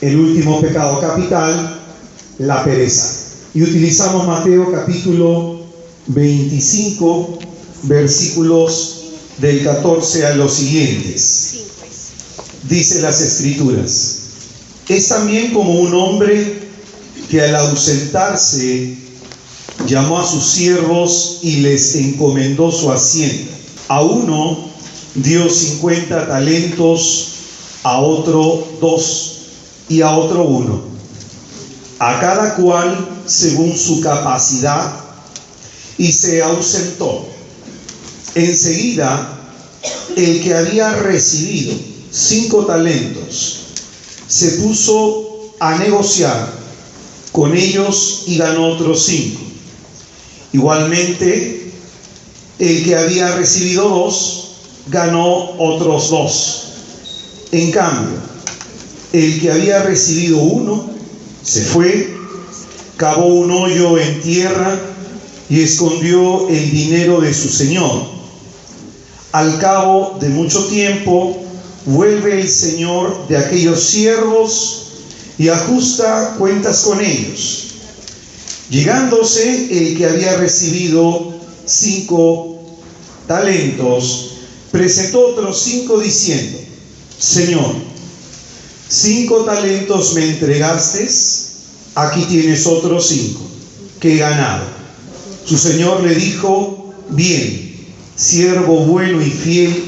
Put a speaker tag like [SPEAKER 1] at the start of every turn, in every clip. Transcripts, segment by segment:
[SPEAKER 1] El último pecado capital, la pereza. Y utilizamos Mateo capítulo 25, versículos del 14 a los siguientes. Dice las Escrituras: es también como un hombre que al ausentarse llamó a sus siervos y les encomendó su hacienda. A uno dio 50 talentos, a otro 2 y a otro 1, a cada cual según su capacidad, y se ausentó. Enseguida, el que había recibido 5 talentos se puso a negociar con ellos y ganó otros 5. Igualmente, el que había recibido 2 ganó otros 2. En cambio, el que había recibido 1 se fue, cavó un hoyo en tierra y escondió el dinero de su señor. Al cabo de mucho tiempo, vuelve el señor de aquellos siervos y ajusta cuentas con ellos. Llegándose el que había recibido 5 talentos, presentó otros 5 diciendo: Señor, 5 talentos me entregaste, aquí tienes otros 5 que he ganado. Su señor le dijo: bien, siervo bueno y fiel,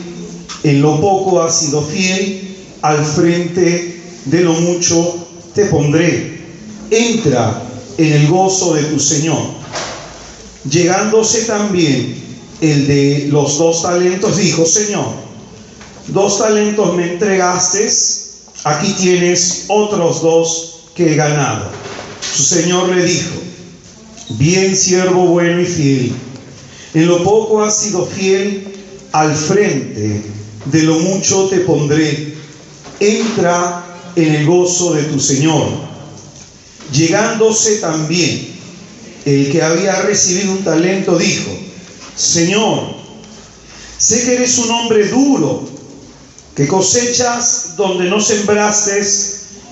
[SPEAKER 1] en lo poco has sido fiel, al frente de lo mucho te pondré. Entra en el gozo de tu señor. Llegándose también el de los 2 talentos, dijo: Señor, 2 talentos me entregaste, aquí tienes otros 2 que he ganado. Su señor le dijo: bien, siervo bueno y fiel, en lo poco has sido fiel, al frente de lo mucho te pondré. Entra en el gozo de tu señor. Llegándose también el que había recibido un talento, dijo: Señor, sé que eres un hombre duro, que cosechas donde no sembraste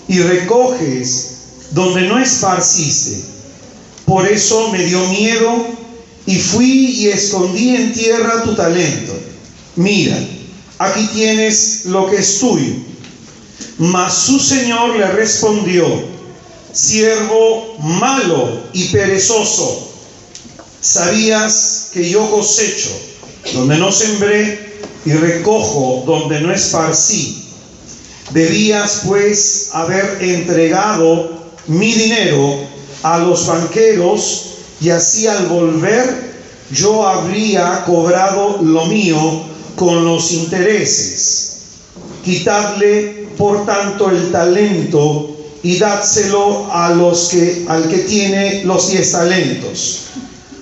[SPEAKER 1] y recoges donde no esparciste. Por eso me dio miedo y fui y escondí en tierra tu talento. Mira, aquí tienes lo que es tuyo. Mas su señor le respondió: siervo malo y perezoso, sabías que yo cosecho donde no sembré y recojo donde no esparcí. Debías pues haber entregado mi dinero a los banqueros, y así al volver yo habría cobrado lo mío con los intereses. Quitadle por tanto el talento y dádselo al que tiene los 10 talentos,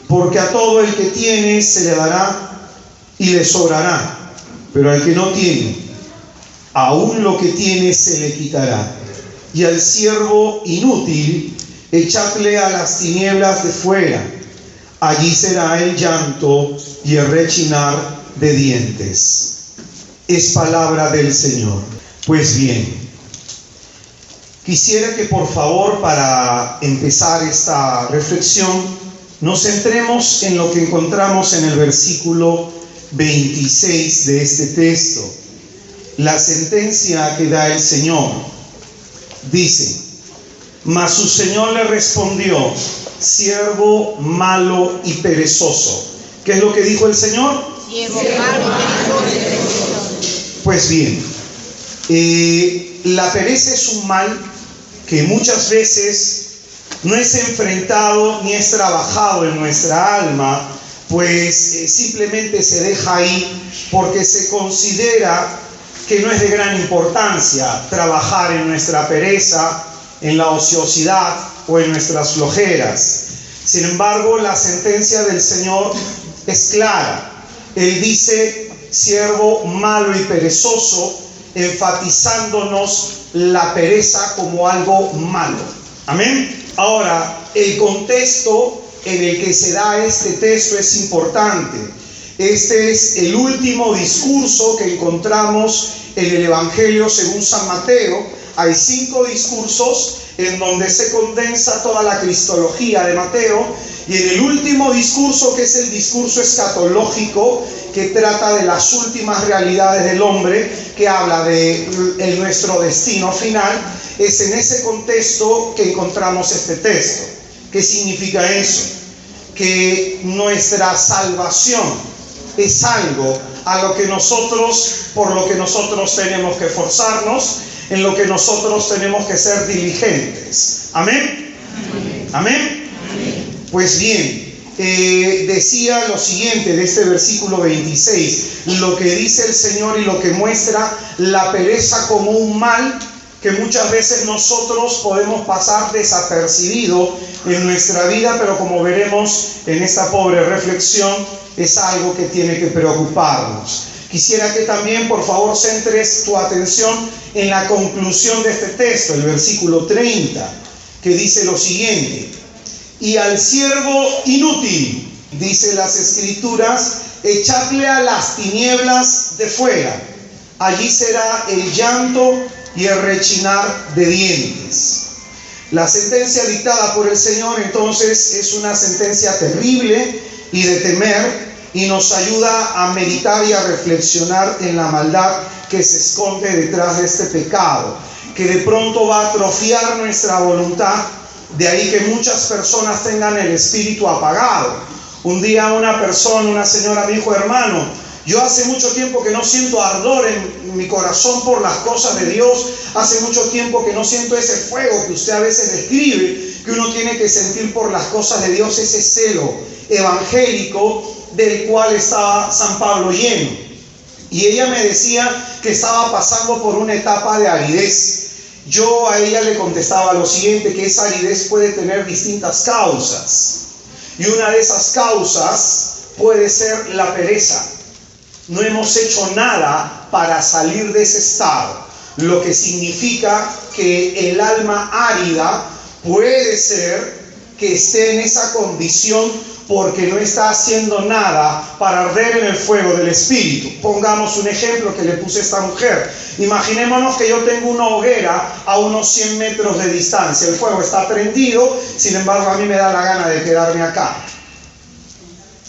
[SPEAKER 1] porque a todo el que tiene se le dará y le sobrará, pero al que no tiene, aún lo que tiene se le quitará. Y al siervo inútil echadle a las tinieblas de fuera, allí será el llanto y el rechinar de dientes. Es palabra del Señor. Pues bien, quisiera que por favor, para empezar esta reflexión, nos centremos en lo que encontramos en el versículo 26 de este texto. La sentencia que da el Señor dice: mas su señor le respondió: siervo malo y perezoso. ¿Qué es lo que dijo el Señor?
[SPEAKER 2] Siervo malo y perezoso.
[SPEAKER 1] Pues bien, la pereza es un mal que muchas veces no es enfrentado ni es trabajado en nuestra alma, pues simplemente se deja ahí porque se considera que no es de gran importancia trabajar en nuestra pereza, en la ociosidad o en nuestras flojeras. Sin embargo, la sentencia del Señor es clara. Él dice: siervo malo y perezoso, enfatizándonos la pereza como algo malo. Amén. Ahora, el contexto en el que se da este texto es importante. Este es el último discurso que encontramos en el Evangelio según San Mateo, hay 5 discursos en donde se condensa toda la cristología de Mateo, y en el último discurso, que es el discurso escatológico, que trata de las últimas realidades del hombre, que habla de nuestro destino final, es en ese contexto que encontramos este texto. ¿Qué significa eso? Que nuestra salvación es algo por lo que nosotros tenemos que esforzarnos, en lo que nosotros tenemos que ser diligentes. ¿Amén? ¿Amén? Pues bien, decía lo siguiente de este versículo 26, lo que dice el Señor y lo que muestra la pereza como un mal que muchas veces nosotros podemos pasar desapercibido en nuestra vida, pero como veremos en esta pobre reflexión, es algo que tiene que preocuparnos. Quisiera que también, por favor, centres tu atención en la conclusión de este texto, el versículo 30, que dice lo siguiente: y al siervo inútil, dice las Escrituras, echadle a las tinieblas de fuera, allí será el llanto y el rechinar de dientes. La sentencia dictada por el Señor entonces es una sentencia terrible y de temer, y nos ayuda a meditar y a reflexionar en la maldad que se esconde detrás de este pecado, que de pronto va a atrofiar nuestra voluntad. De ahí que muchas personas tengan el espíritu apagado. Un día una señora me dijo: hermano, yo hace mucho tiempo que no siento ardor en mi corazón por las cosas de Dios. Hace mucho tiempo que no siento ese fuego que usted a veces describe, que uno tiene que sentir por las cosas de Dios, ese celo evangélico del cual estaba San Pablo lleno. Y ella me decía que estaba pasando por una etapa de aridez. Yo a ella le contestaba lo siguiente, que esa aridez puede tener distintas causas. Y una de esas causas puede ser la pereza. No hemos hecho nada para salir de ese estado, lo que significa que el alma árida puede ser que esté en esa condición porque no está haciendo nada para arder en el fuego del Espíritu. Pongamos un ejemplo que le puse a esta mujer. Imaginémonos que yo tengo una hoguera a unos 100 metros de distancia. El fuego está prendido, sin embargo a mí me da la gana de quedarme acá.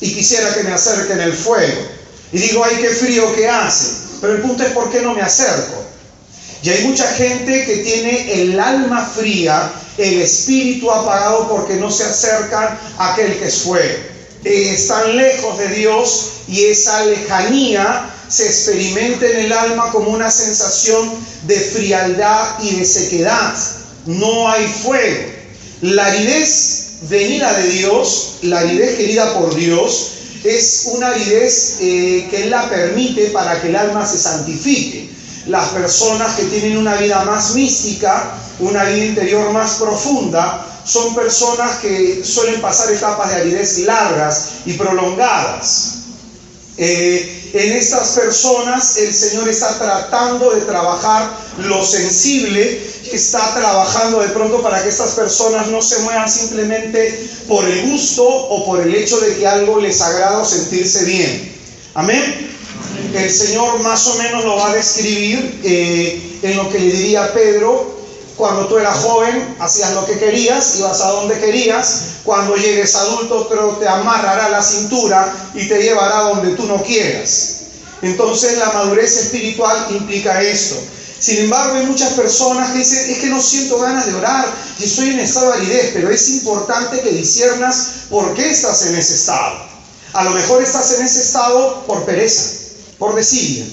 [SPEAKER 1] Y quisiera que me acerquen el fuego. Y digo: ay, qué frío que hace. Pero el punto es: ¿por qué no me acerco? Y hay mucha gente que tiene el alma fría, el espíritu apagado, porque no se acercan a aquel que es fuego. Están lejos de Dios, y esa lejanía se experimenta en el alma como una sensación de frialdad y de sequedad. No hay fuego. La aridez venida de Dios, la aridez querida por Dios, es una aridez que Él la permite para que el alma se santifique. Las personas que tienen una vida más mística, una vida interior más profunda, son personas que suelen pasar etapas de aridez largas y prolongadas. En estas personas el Señor está tratando de trabajar lo sensible, está trabajando de pronto para que estas personas no se muevan simplemente por el gusto o por el hecho de que algo les agrada o sentirse bien. Amén. El Señor más o menos lo va a describir en lo que le diría a Pedro: cuando tú eras joven hacías lo que querías, ibas a donde querías. Cuando llegues adulto, te amarrará la cintura y te llevará donde tú no quieras. Entonces la madurez espiritual implica esto. Sin embargo, hay muchas personas que dicen: es que no siento ganas de orar y estoy en estado de aridez. Pero es importante que disciernas por qué estás en ese estado. A lo mejor estás en ese estado por pereza, por desidia.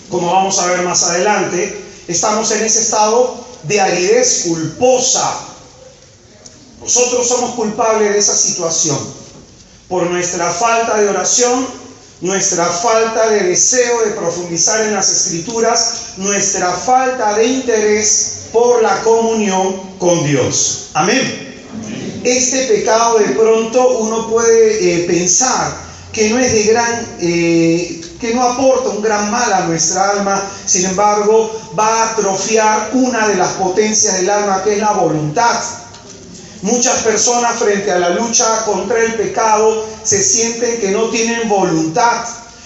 [SPEAKER 1] Como vamos a ver más adelante, estamos en ese estado de aridez culposa. Nosotros somos culpables de esa situación por nuestra falta de oración, nuestra falta de deseo de profundizar en las Escrituras, nuestra falta de interés por la comunión con Dios. Amén. Este pecado, de pronto uno puede pensar que no es de que no aporta un gran mal a nuestra alma. Sin embargo, va a atrofiar una de las potencias del alma, que es la voluntad. Muchas personas, frente a la lucha contra el pecado, se sienten que no tienen voluntad.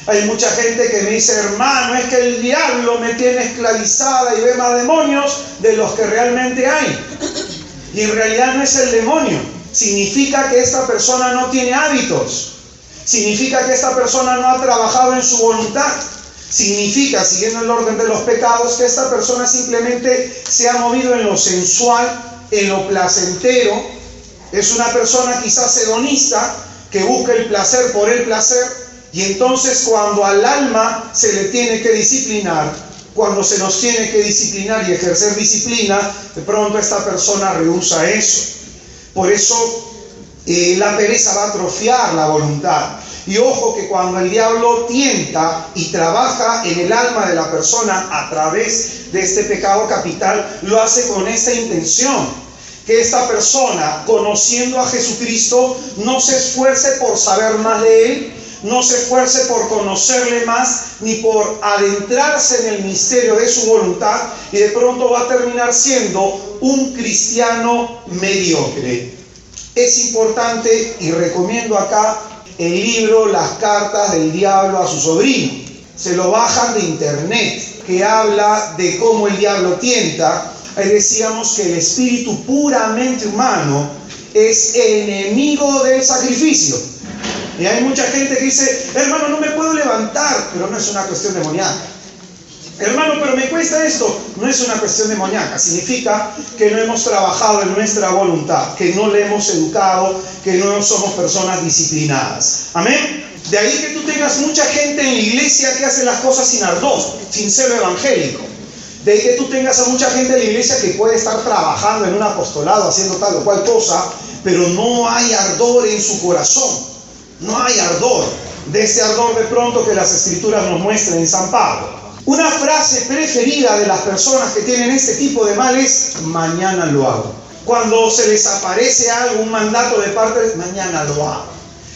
[SPEAKER 1] Hay mucha gente que me dice, hermano, es que el diablo me tiene esclavizada y ve más demonios de los que realmente hay. Y en realidad no es el demonio. Significa que esta persona no tiene hábitos. Significa que esta persona no ha trabajado en su voluntad. Significa, siguiendo el orden de los pecados, que esta persona simplemente se ha movido en lo sensual, en lo placentero. Es una persona quizás hedonista que busca el placer por el placer. Y entonces cuando al alma se le tiene que disciplinar, cuando se nos tiene que disciplinar y ejercer disciplina, de pronto esta persona rehúsa eso. Por eso la pereza va a atrofiar la voluntad. Y ojo que cuando el diablo tienta y trabaja en el alma de la persona a través de este pecado capital, lo hace con esta intención: que esta persona, conociendo a Jesucristo, no se esfuerce por saber más de Él, no se esfuerce por conocerle más, ni por adentrarse en el misterio de su voluntad, y de pronto va a terminar siendo un cristiano mediocre. Es importante, y recomiendo acá el libro Las cartas del diablo a su sobrino. Se lo bajan de internet, que habla de cómo el diablo tienta. Ahí decíamos que el espíritu puramente humano es enemigo del sacrificio. Y hay mucha gente que dice, hermano, no me puedo levantar, pero no es una cuestión demoníaca. Hermano, pero me cuesta esto, no es una cuestión demoníaca. Significa que no hemos trabajado en nuestra voluntad, que no le hemos educado, que no somos personas disciplinadas. Amén. De ahí que tú tengas mucha gente en la iglesia que hace las cosas sin ardor, sin celo evangélico. De ahí que tú tengas a mucha gente en la iglesia que puede estar trabajando en un apostolado, haciendo tal o cual cosa, pero no hay ardor en su corazón. No hay ardor, de ese ardor de pronto que las escrituras nos muestran en San Pablo. Una frase preferida de las personas que tienen este tipo de mal es: mañana lo hago. Cuando se les aparece algo, un mandato de parte de mañana lo hago.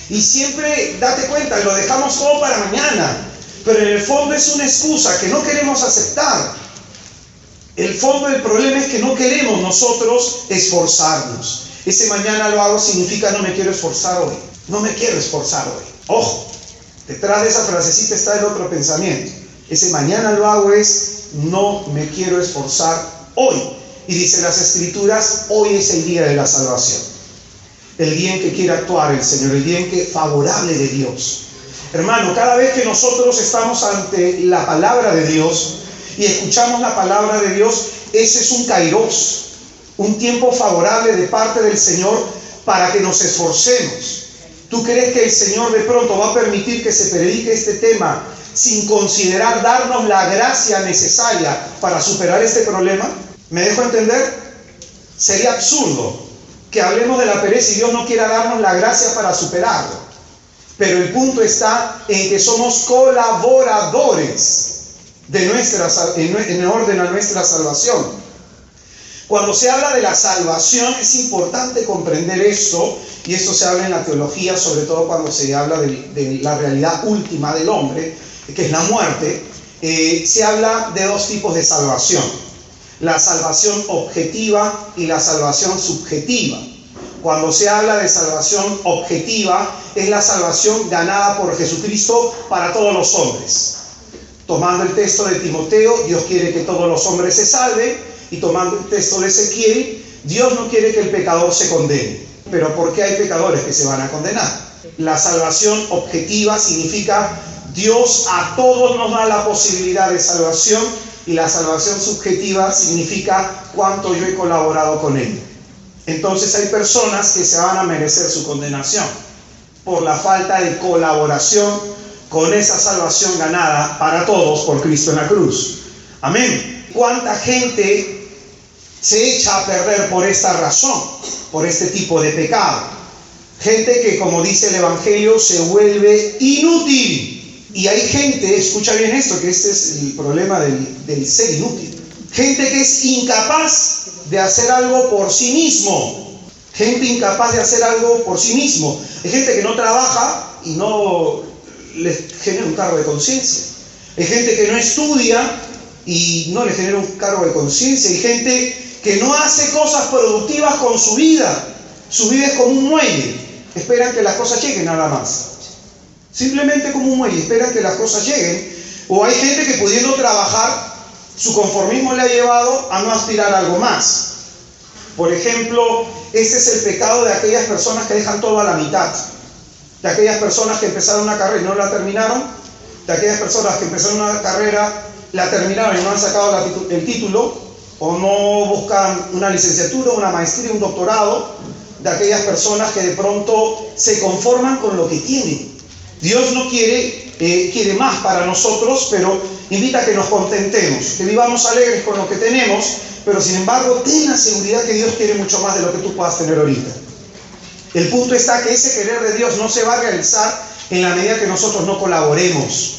[SPEAKER 1] Y siempre, date cuenta, lo dejamos todo para mañana, pero en el fondo es una excusa que no queremos aceptar. El fondo del problema es que no queremos nosotros esforzarnos. Ese mañana lo hago significa no me quiero esforzar hoy. No me quiero esforzar hoy. Ojo, detrás de esa frasecita está el otro pensamiento. Ese mañana lo hago es no me quiero esforzar hoy. Y dice las escrituras, hoy es el día de la salvación. El día en que quiere actuar el Señor, el día en que favorable de Dios. Hermano, cada vez que nosotros estamos ante la palabra de Dios y escuchamos la palabra de Dios, ese es un kairos, un tiempo favorable de parte del Señor para que nos esforcemos. ¿Tú crees que el Señor de pronto va a permitir que se predique este tema sin considerar darnos la gracia necesaria para superar este problema? ¿Me dejo entender? Sería absurdo que hablemos de la pereza y Dios no quiera darnos la gracia para superarlo. Pero el punto está en que somos colaboradores en orden a nuestra salvación. Cuando se habla de la salvación es importante comprender esto, y esto se habla en la teología, sobre todo cuando se habla de la realidad última del hombre, que es la muerte. Se habla de dos tipos de salvación: la salvación objetiva y la salvación subjetiva. Cuando se habla de salvación objetiva, es la salvación ganada por Jesucristo para todos los hombres. Tomando el texto de Timoteo, Dios quiere que todos los hombres se salven. Y tomando el texto de Ezequiel, Dios no quiere que el pecador se condene. Pero ¿por qué hay pecadores que se van a condenar? La salvación objetiva significa Dios a todos nos da la posibilidad de salvación, y la salvación subjetiva significa cuánto yo he colaborado con Él. Entonces hay personas que se van a merecer su condenación por la falta de colaboración con esa salvación ganada para todos por Cristo en la cruz. Amén. ¿Cuánta gente se echa a perder por esta razón, por este tipo de pecado? Gente que, como dice el Evangelio, se vuelve inútil. Y hay gente, escucha bien esto, que este es el problema del ser inútil. Gente que es incapaz de hacer algo por sí mismo. Gente incapaz de hacer algo por sí mismo. Hay gente que no trabaja y no le genera un cargo de conciencia. Hay gente que no estudia y no le genera un cargo de conciencia. Hay gente que no hace cosas productivas con su vida. Su vida es como un muelle. Esperan que las cosas lleguen nada más. Simplemente como un muelle, esperan que las cosas lleguen. O hay gente que pudiendo trabajar, su conformismo le ha llevado a no aspirar a algo más. Por ejemplo, ese es el pecado de aquellas personas que dejan todo a la mitad. De aquellas personas que empezaron una carrera y no la terminaron. De aquellas personas que empezaron una carrera, la terminaron y no han sacado el título. O no buscan una licenciatura, una maestría, un doctorado. De aquellas personas que de pronto se conforman con lo que tienen. Dios no quiere más para nosotros, pero invita a que nos contentemos, que vivamos alegres con lo que tenemos, pero sin embargo ten la seguridad que Dios quiere mucho más de lo que tú puedas tener ahorita. El punto está que ese querer de Dios no se va a realizar en la medida que nosotros no colaboremos.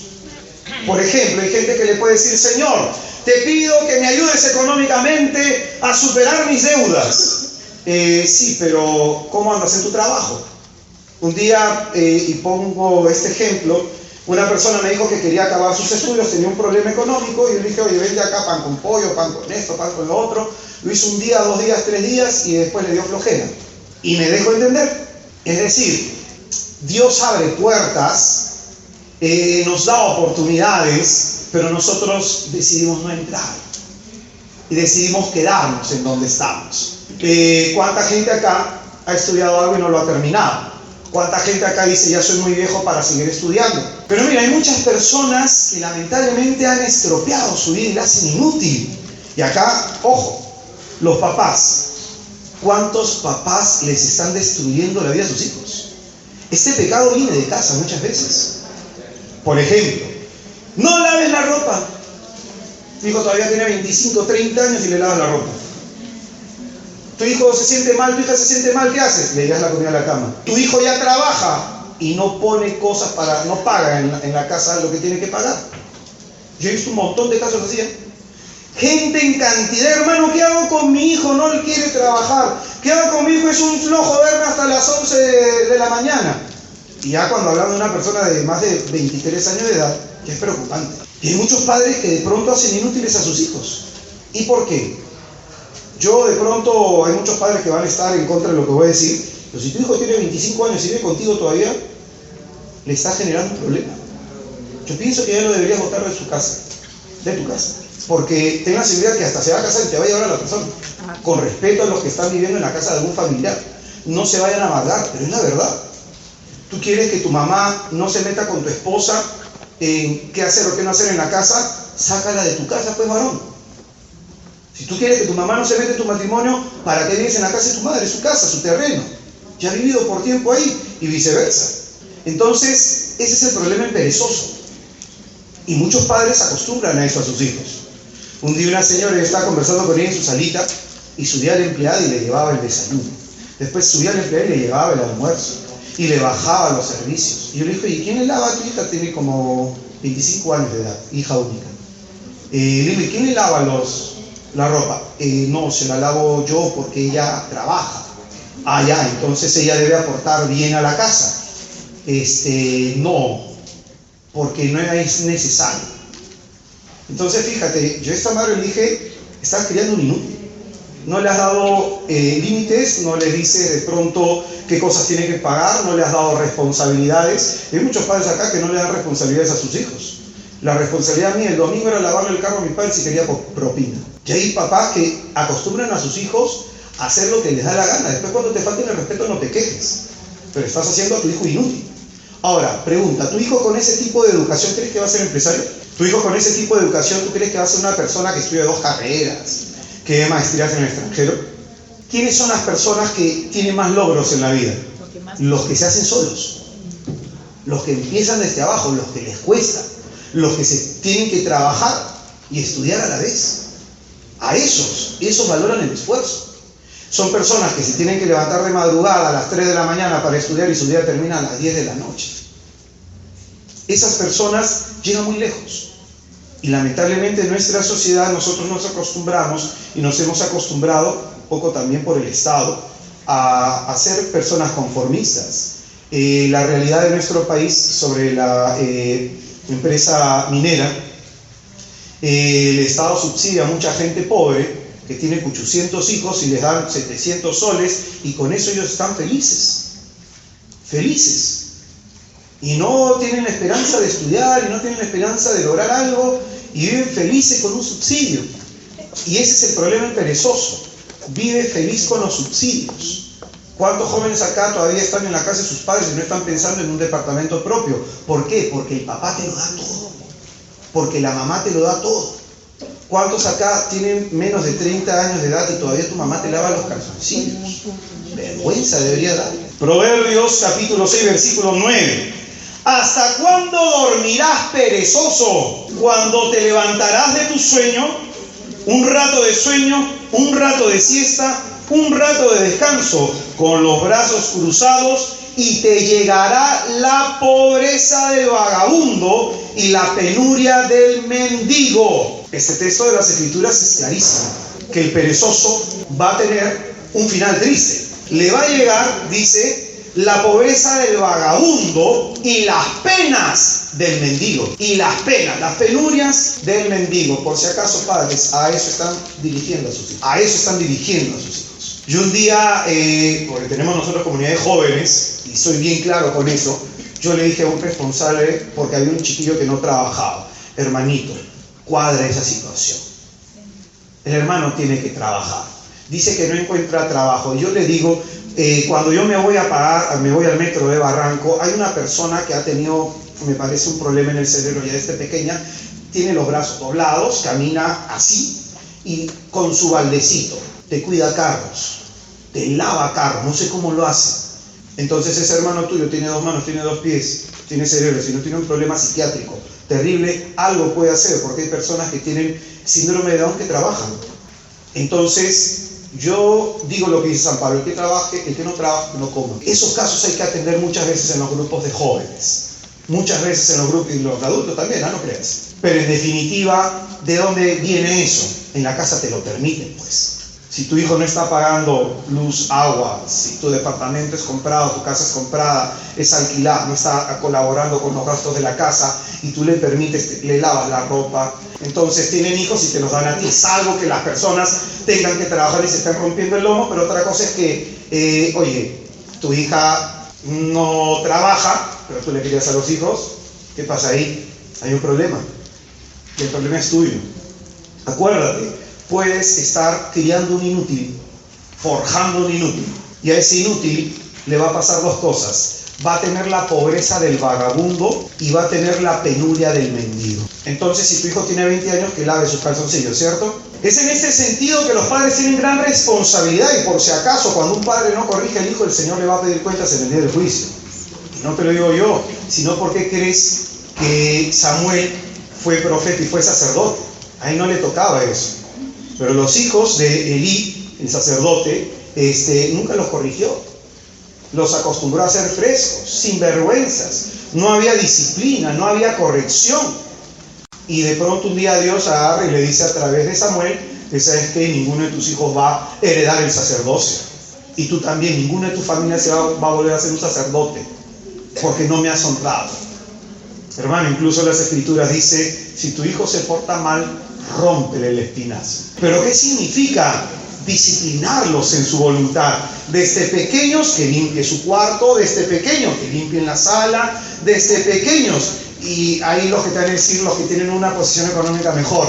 [SPEAKER 1] Por ejemplo, hay gente que le puede decir: Señor, te pido que me ayudes económicamente a superar mis deudas. Sí, pero ¿cómo andas en tu trabajo? Un día, y pongo este ejemplo, una persona me dijo que quería acabar sus estudios, tenía un problema económico, y yo le dije: oye, vende acá pan con pollo, pan con esto, pan con lo otro. Lo hizo un día, 2 días, 3 días, y después le dio flojera. Y me dejó entender. Es decir, Dios abre puertas, nos da oportunidades, pero nosotros decidimos no entrar. Y decidimos quedarnos en donde estamos. ¿Cuánta gente acá ha estudiado algo y no lo ha terminado? ¿Cuánta gente acá dice: ya soy muy viejo para seguir estudiando? Pero mira, hay muchas personas que lamentablemente han estropeado su vida y la hacen inútil. Y acá, ojo, los papás. ¿Cuántos papás les están destruyendo la vida a sus hijos? Este pecado viene de casa muchas veces. Por ejemplo, no laves la ropa. Tu hijo todavía tiene 25, 30 años y le lavas la ropa. Tu hijo se siente mal, tu hija se siente mal, ¿qué haces? Le llevas la comida a la cama. Tu hijo ya trabaja y no pone cosas no paga en la casa lo que tiene que pagar. Yo he visto un montón de casos así, Gente en cantidad: hermano, ¿qué hago con mi hijo? No él quiere trabajar. ¿Qué hago con mi hijo? Es un flojo, verme hasta las 11 de la mañana. Y ya cuando hablamos de una persona de más de 23 años de edad, que es preocupante. Y hay muchos padres que de pronto hacen inútiles a sus hijos. ¿Y por qué? Yo de pronto, hay muchos padres que van a estar en contra de lo que voy a decir, pero si tu hijo tiene 25 años y vive contigo todavía, le está generando un problema. Yo pienso que ya lo deberías botar de tu casa. Porque ten la seguridad que hasta se va a casar y te va a llevar a la persona. Con respeto a los que están viviendo en la casa de algún familiar. No se vayan a amargar, pero es la verdad. Tú quieres que tu mamá no se meta con tu esposa en qué hacer o qué no hacer en la casa, sácala de tu casa, pues, varón. Si tú quieres que tu mamá no se meta en tu matrimonio, ¿para qué vives en la casa de tu madre? Es su casa, su terreno. Ya ha vivido por tiempo ahí y viceversa. Entonces, ese es el problema en perezoso. Y muchos padres acostumbran a eso a sus hijos. Un día una señora estaba conversando con ella en su salita y subía a la empleada y le llevaba el desayuno. Después subía a la empleada y le llevaba el almuerzo. Y le bajaba los servicios. Y yo le dije: ¿y quién le lava a tu hija? Tiene como 25 años de edad, hija única. Le dije: ¿quién le lava la ropa? No, se la lavo yo porque ella trabaja. Ah, ya, entonces ella debe aportar bien a la casa. No, porque no es necesario. Entonces fíjate, yo a esta madre le dije: estás criando un inútil. No le has dado límites, no le dices de pronto qué cosas tiene que pagar, no le has dado responsabilidades. Hay muchos padres acá que no le dan responsabilidades a sus hijos. La responsabilidad mía el domingo era lavarle el carro a mi padre si quería propina. Y hay papás que acostumbran a sus hijos a hacer lo que les da la gana. Después, cuando te falten el respeto, no te quejes, pero estás haciendo a tu hijo inútil. Ahora, pregunta: ¿tu hijo con ese tipo de educación crees que va a ser empresario? ¿Tu hijo con ese tipo de educación tú crees que va a ser una persona que estudia 2 carreras, que dé maestrías en el extranjero? ¿Quiénes son las personas que tienen más logros en la vida? Los que se hacen solos, los que empiezan desde abajo, los que les cuesta, los que se tienen que trabajar y estudiar a la vez. A esos valoran el esfuerzo. Son personas que se tienen que levantar de madrugada a las 3 de la mañana para estudiar y su día termina a las 10 de la noche. Esas personas llegan muy lejos. Y lamentablemente en nuestra sociedad nosotros nos acostumbramos y nos hemos acostumbrado, poco también por el Estado, a ser personas conformistas. La realidad de nuestro país sobre la empresa minera, el Estado subsidia a mucha gente pobre que tiene 800 hijos y les dan 700 soles y con eso ellos están felices. y no tienen la esperanza de estudiar, y no tienen la esperanza de lograr algo, y viven felices con un subsidio. Y ese es el problema del perezoso. Vive feliz con los subsidios. ¿Cuántos jóvenes acá todavía están en la casa de sus padres y no están pensando en un departamento propio? ¿Por qué? Porque el papá te lo da todo. Porque la mamá te lo da todo. ¿Cuántos acá tienen menos de 30 años de edad y todavía tu mamá te lava los calzoncillos? Vergüenza debería dar. Proverbios capítulo 6, versículo 9. ¿Hasta cuándo dormirás, perezoso? Cuando te levantarás de tu sueño, un rato de sueño, un rato de siesta, un rato de descanso, con los brazos cruzados, y te llegará la pobreza del vagabundo y la penuria del mendigo. Este texto de las Escrituras es clarísimo, que el perezoso va a tener un final triste. Le va a llegar, dice, la pobreza del vagabundo y las penas del mendigo. Y las penas, las penurias del mendigo. Por si acaso, padres, a eso están dirigiendo a sus hijos. A eso están dirigiendo a sus hijos. Yo un día, porque tenemos nosotros comunidad de jóvenes, y soy bien claro con eso, yo le dije a un responsable, porque había un chiquillo que no trabajaba: hermanito, cuadra esa situación. El hermano tiene que trabajar. Dice que no encuentra trabajo. Yo le digo, cuando yo me voy al metro de Barranco, hay una persona que ha tenido, me parece, un problema en el cerebro ya desde pequeña, tiene los brazos doblados, camina así, y con su baldecito, te cuida carros, te lava carros, no sé cómo lo hace. Entonces ese hermano tuyo tiene 2 manos, tiene 2 pies, tiene cerebro, si no tiene un problema psiquiátrico terrible, algo puede hacer, porque hay personas que tienen síndrome de Down que trabajan. Entonces, yo digo lo que dice San Pablo: el que trabaje, el que no trabaje, no coma. Esos casos hay que atender muchas veces en los grupos de jóvenes, muchas veces en los grupos, y los adultos también, no creas. Pero en definitiva, ¿de dónde viene eso? En la casa te lo permiten, pues. Si tu hijo no está pagando luz, agua, si tu departamento es comprado, tu casa es comprada, es alquilada, no está colaborando con los gastos de la casa, y tú le permites, le lavas la ropa, entonces tienen hijos y te los dan a ti, salvo que las personas tengan que trabajar y se estén rompiendo el lomo. Pero otra cosa es que, oye, tu hija no trabaja, pero tú le pides a los hijos, ¿qué pasa ahí? Hay un problema, y el problema es tuyo. Acuérdate, puedes estar criando un inútil, forjando un inútil, y a ese inútil le va a pasar 2 cosas. Va a tener la pobreza del vagabundo y va a tener la penuria del mendigo. Entonces, si tu hijo tiene 20 años, que lave sus calzoncillos, ¿cierto? Es en este sentido que los padres tienen gran responsabilidad, y por si acaso, cuando un padre no corrige al hijo, el Señor le va a pedir cuentas en el día del juicio. Y no te lo digo yo, sino porque crees que Samuel fue profeta y fue sacerdote. Ahí no le tocaba eso. Pero los hijos de Elí, el sacerdote, nunca los corrigió. Los acostumbró a ser frescos, sin vergüenzas. No había disciplina, no había corrección. Y de pronto un día Dios agarra y le dice a través de Samuel que sabes que ninguno de tus hijos va a heredar el sacerdocio. Y tú también, ninguno de tu familia va a volver a ser un sacerdote, porque no me has honrado. Hermano, incluso las Escrituras dice, si tu hijo se porta mal, rómpele el espinazo. ¿Pero qué significa? Disciplinarlos en su voluntad. Desde pequeños que limpie su cuarto, desde pequeños que limpien la sala, desde pequeños. Y ahí los que te van a decir, los que tienen una posición económica mejor.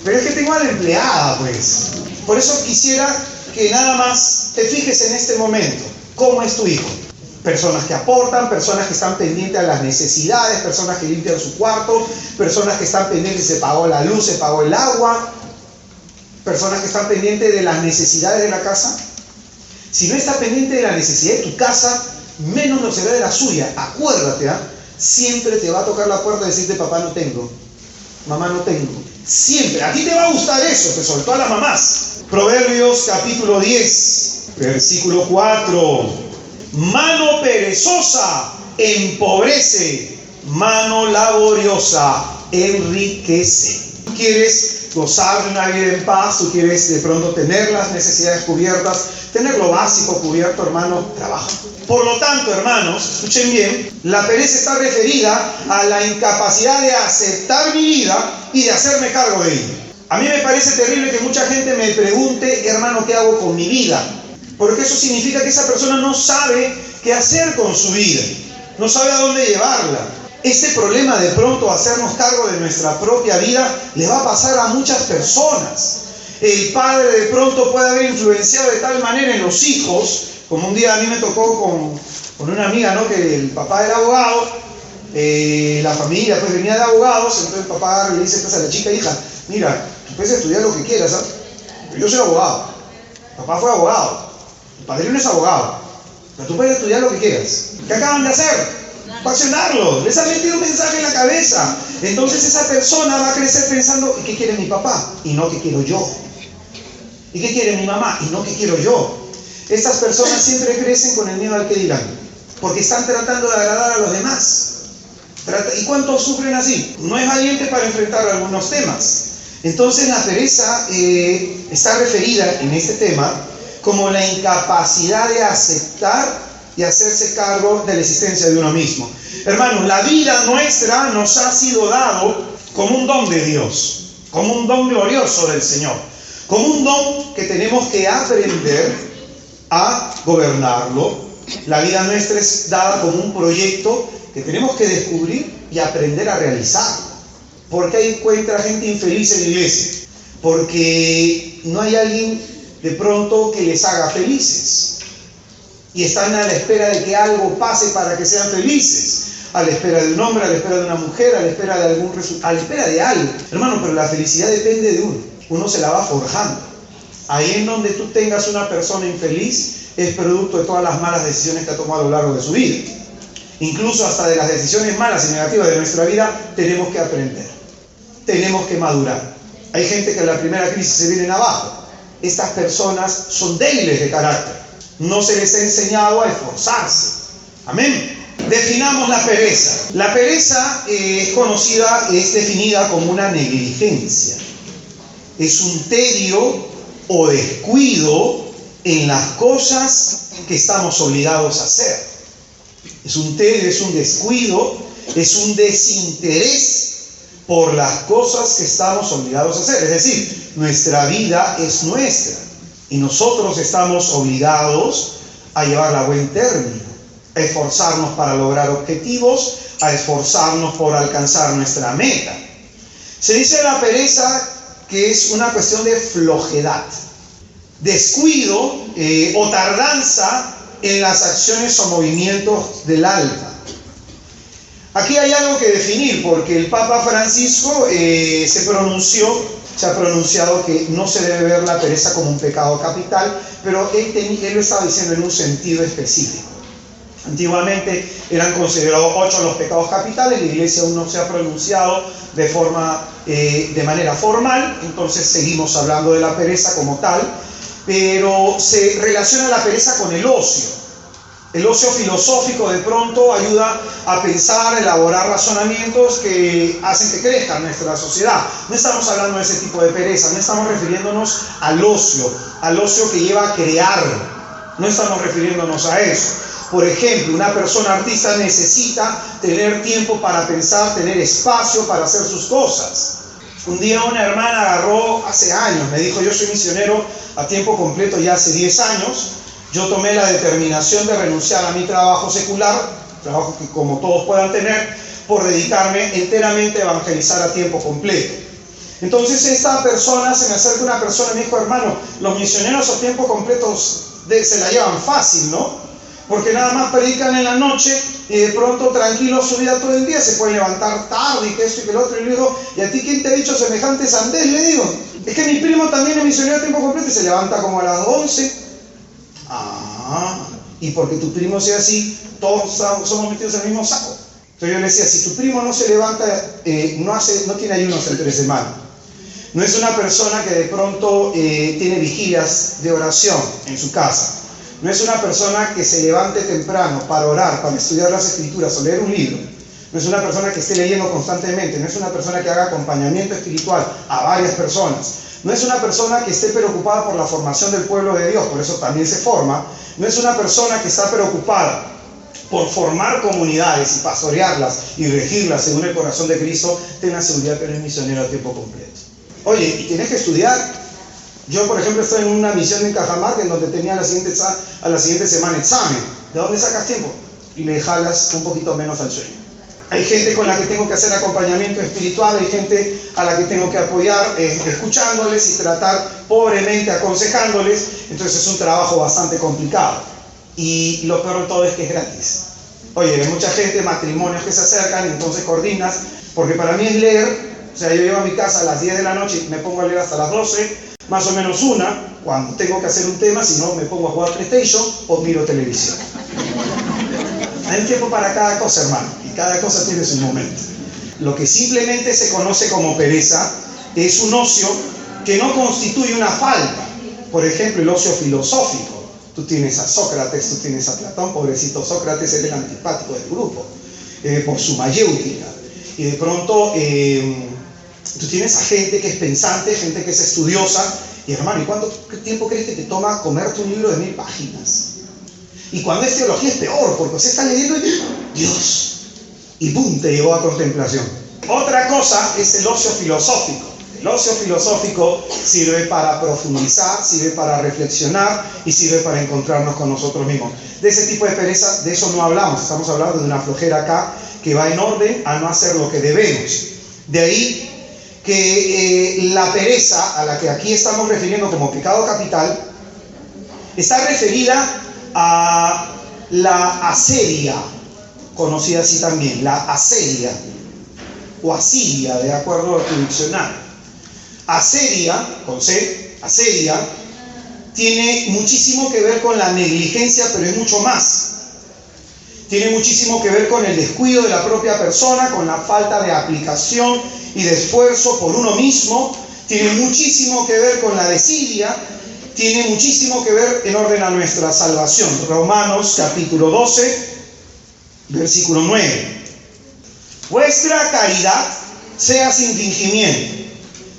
[SPEAKER 1] Pero es que tengo a la empleada, pues. Por eso quisiera que nada más te fijes en este momento. ¿Cómo es tu hijo? Personas que aportan, personas que están pendientes a las necesidades, personas que limpian su cuarto, personas que están pendientes, se pagó la luz, se pagó el agua, personas que están pendientes de las necesidades de la casa. Si no está pendiente de la necesidad de tu casa, menos lo será de la suya. Acuérdate, siempre te va a tocar la puerta y decirte: papá, no tengo, mamá, no tengo. Siempre, a ti te va a gustar eso, pero sobre todo a las mamás. Proverbios capítulo 10, versículo 4. Mano perezosa empobrece, mano laboriosa enriquece. ¿Tú quieres gozar de una vida en paz? ¿Tú quieres de pronto tener las necesidades cubiertas, tener lo básico cubierto, hermano? Trabaja. Por lo tanto, hermanos, escuchen bien, la pereza está referida a la incapacidad de aceptar mi vida y de hacerme cargo de ella. A mí me parece terrible que mucha gente me pregunte: hermano, ¿qué hago con mi vida? Porque eso significa que esa persona no sabe qué hacer con su vida. no sabe a dónde llevarla. Este problema de pronto hacernos cargo de nuestra propia vida le va a pasar a muchas personas. El padre de pronto puede haber influenciado de tal manera en los hijos, como un día a mí me tocó con una amiga, ¿no? Que el papá era abogado, la familia pues venía de abogados, entonces el papá le dice pues, a la chica: hija, mira, tú puedes estudiar lo que quieras, ¿sabes? Pero yo soy abogado. El papá fue abogado, el padrino es abogado, pero tú puedes estudiar lo que quieras. ¿Qué acaban de hacer? Pasionarlo, les ha metido un mensaje en la cabeza. Entonces esa persona va a crecer pensando: ¿y qué quiere mi papá? Y no ¿qué quiero yo? ¿Y qué quiere mi mamá? Y no ¿qué quiero yo? Estas personas siempre crecen con el miedo al que dirán, porque están tratando de agradar a los demás. ¿Y cuántos sufren así? No es valiente para enfrentar algunos temas. Entonces la pereza está referida en este tema como la incapacidad de aceptar y hacerse cargo de la existencia de uno mismo. Hermanos, la vida nuestra nos ha sido dado como un don de Dios, como un don glorioso del Señor, como un don que tenemos que aprender a gobernarlo. La vida nuestra es dada como un proyecto que tenemos que descubrir y aprender a realizarlo. ¿Por qué encuentra gente infeliz en la iglesia? Porque no hay alguien de pronto que les haga felices. Y están a la espera de que algo pase para que sean felices. A la espera de un hombre, a la espera de una mujer, a la espera de algún resultado, a la espera de algo. Hermano, pero la felicidad depende de uno. Uno se la va forjando. Ahí en donde tú tengas una persona infeliz es producto de todas las malas decisiones que ha tomado a lo largo de su vida. Incluso hasta de las decisiones malas y negativas de nuestra vida tenemos que aprender. Tenemos que madurar. Hay gente que en la primera crisis se vienen abajo. Estas personas son débiles de carácter. No se les ha enseñado a esforzarse. Amén. Definamos la pereza. La pereza es definida como una negligencia. Es un tedio o descuido en las cosas que estamos obligados a hacer. Es un tedio, es un descuido, es un desinterés por las cosas que estamos obligados a hacer. Es decir, nuestra vida es nuestra y nosotros estamos obligados a llevarla a buen término, a esforzarnos para lograr objetivos, a esforzarnos por alcanzar nuestra meta. Se dice de la pereza que es una cuestión de flojedad, descuido o tardanza en las acciones o movimientos del alma. Aquí hay algo que definir, porque el Papa Francisco se ha pronunciado que no se debe ver la pereza como un pecado capital, pero él lo estaba diciendo en un sentido específico. Antiguamente eran considerados 8 los pecados capitales, la Iglesia aún no se ha pronunciado de manera formal, entonces seguimos hablando de la pereza como tal, pero se relaciona la pereza con el ocio. El ocio filosófico de pronto ayuda a pensar, a elaborar razonamientos que hacen que crezca nuestra sociedad. No estamos hablando de ese tipo de pereza, no estamos refiriéndonos al ocio que lleva a crear, no estamos refiriéndonos a eso. Por ejemplo, una persona artista necesita tener tiempo para pensar, tener espacio para hacer sus cosas. Un día una hermana agarró hace años, me dijo: yo soy misionero a tiempo completo ya hace 10 años, yo tomé la determinación de renunciar a mi trabajo secular, trabajo que como todos puedan tener, por dedicarme enteramente a evangelizar a tiempo completo. Entonces esta persona, se me acerca una persona y me dijo: hermano, los misioneros a tiempo completo se la llevan fácil, ¿no? Porque nada más predican en la noche y de pronto tranquilo su vida todo el día, se pueden levantar tarde y que esto y que lo otro. Y le digo: ¿y a ti quién te ha dicho semejante sandez? Le digo: es que mi primo también es misionero a tiempo completo y se levanta como a las 11. Y porque tu primo sea así, todos somos metidos en el mismo saco. Entonces yo le decía: si tu primo no se levanta, no tiene ayunos entre semana, no es una persona que de pronto tiene vigilias de oración en su casa, no es una persona que se levante temprano para orar, para estudiar las escrituras o leer un libro, no es una persona que esté leyendo constantemente, no es una persona que haga acompañamiento espiritual a varias personas, no es una persona que esté preocupada por la formación del pueblo de Dios, por eso también se forma, no es una persona que está preocupada por formar comunidades y pastorearlas y regirlas según el corazón de Cristo, ten la seguridad que eres misionero a tiempo completo. Oye, y tienes que estudiar. Yo, por ejemplo, estoy en una misión en Cajamarca en donde tenía a la siguiente semana examen. ¿De dónde sacas tiempo? y le jalas un poquito menos al sueño. Hay gente con la que tengo que hacer acompañamiento espiritual, hay gente a la que tengo que apoyar escuchándoles y tratar pobremente aconsejándoles, entonces es un trabajo bastante complicado. Y lo peor de todo es que es gratis. Oye, hay mucha gente, matrimonios que se acercan, entonces coordinas, porque para mí es leer, o sea, yo llego a mi casa a las 10 de la noche y me pongo a leer hasta las 12, más o menos una, cuando tengo que hacer un tema, si no me pongo a jugar PlayStation o miro televisión. Hay un tiempo para cada cosa, hermano, y cada cosa tiene su momento. Lo que simplemente se conoce como pereza es un ocio que no constituye una falta. Por ejemplo, el ocio filosófico. Tú tienes a Sócrates, tú tienes a Platón, pobrecito Sócrates, es el antipático del grupo, por su mayéutica. Y de pronto tú tienes a gente que es pensante, gente que es estudiosa, y hermano, ¿y cuánto tiempo crees que te toma comerte un libro de 1000 páginas? Y cuando es teología es peor, porque usted está leyendo y Dios, y ¡pum!, te llevó a contemplación. Otra cosa es el ocio filosófico. El ocio filosófico sirve para profundizar, sirve para reflexionar y sirve para encontrarnos con nosotros mismos. De ese tipo de pereza, de eso no hablamos. Estamos hablando de una flojera acá que va en orden a no hacer lo que debemos. De ahí que la pereza a la que aquí estamos refiriendo como pecado capital está referida a la asedia, conocida así también, la asedia o asidia, de acuerdo a tu diccionario. Asedia, con C, asedia, tiene muchísimo que ver con la negligencia, pero es mucho más. Tiene muchísimo que ver con el descuido de la propia persona, con la falta de aplicación y de esfuerzo por uno mismo. Tiene muchísimo que ver con la desidia. Tiene muchísimo que ver en orden a nuestra salvación. Romanos capítulo 12, versículo 9. Vuestra caridad sea sin fingimiento,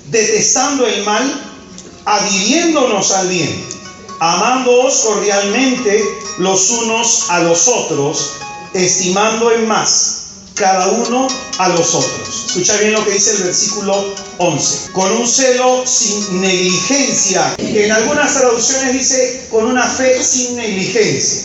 [SPEAKER 1] detestando el mal, adhiriéndonos al bien, amándoos cordialmente los unos a los otros, estimando en más cada uno a los otros. Escucha bien lo que dice el versículo 11. Con un celo sin negligencia. En algunas traducciones dice con una fe sin negligencia.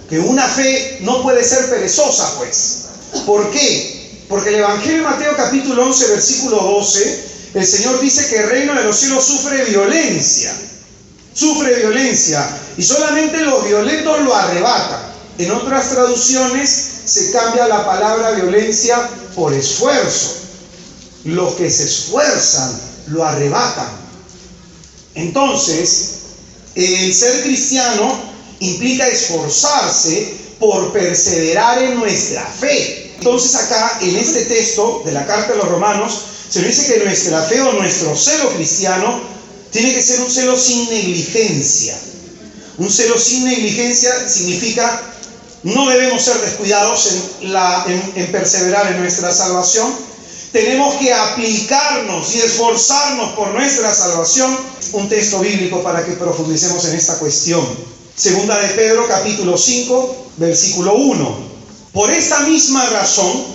[SPEAKER 1] Que una fe no puede ser perezosa, pues. ¿Por qué? Porque el Evangelio de Mateo capítulo 11, versículo 12, el Señor dice que el reino de los cielos sufre violencia. Sufre violencia. Y solamente los violentos lo arrebatan. En otras traducciones se cambia la palabra violencia por esfuerzo. Los que se esfuerzan lo arrebatan. Entonces, el ser cristiano implica esforzarse por perseverar en nuestra fe. Entonces acá, en este texto de la carta de los Romanos, se nos dice que nuestra fe o nuestro celo cristiano tiene que ser un celo sin negligencia. Un celo sin negligencia significa no debemos ser descuidados en perseverar en nuestra salvación. Tenemos que aplicarnos y esforzarnos por nuestra salvación. Un texto bíblico para que profundicemos en esta cuestión. Segunda de Pedro, capítulo 5, versículo 1. Por esta misma razón,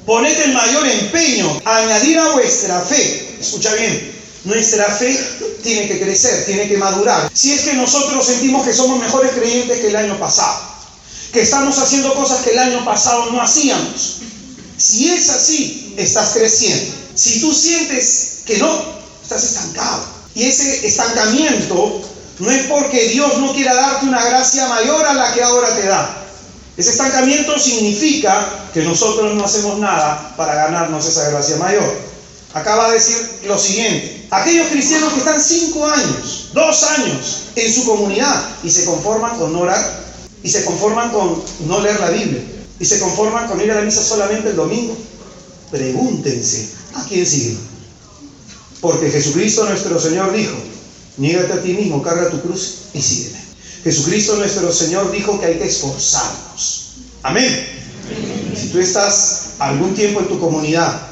[SPEAKER 1] poned el mayor empeño a añadir a vuestra fe. Escucha bien, nuestra fe tiene que crecer, tiene que madurar. Si es que nosotros sentimos que somos mejores creyentes que el año pasado, que estamos haciendo cosas que el año pasado no hacíamos. Si es así, estás creciendo. Si tú sientes que no, estás estancado. Y ese estancamiento no es porque Dios no quiera darte una gracia mayor a la que ahora te da. Ese estancamiento significa que nosotros no hacemos nada para ganarnos esa gracia mayor. Acá va a decir lo siguiente: aquellos cristianos que están 5 años, 2 años en su comunidad y se conforman con no orar, y se conforman con no leer la Biblia, y se conforman con ir a la misa solamente el domingo, pregúntense a quién siguen. Porque Jesucristo nuestro Señor dijo: niégate a ti mismo, carga tu cruz y sígueme. Jesucristo nuestro Señor dijo que hay que esforzarnos. Amén. Si tú estás algún tiempo en tu comunidad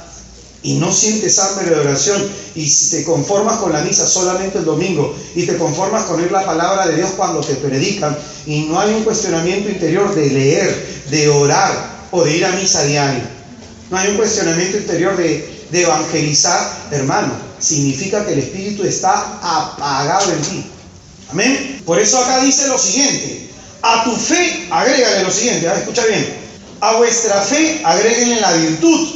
[SPEAKER 1] y no sientes hambre de oración, y si te conformas con la misa solamente el domingo, y te conformas con oír la palabra de Dios cuando te predican, y no hay un cuestionamiento interior de leer, de orar o de ir a misa diaria, no hay un cuestionamiento interior de evangelizar, hermano, significa que el Espíritu está apagado en ti. Amén. Por eso acá dice lo siguiente: a tu fe, agrégale lo siguiente, escucha bien, A vuestra fe agréguenle la virtud,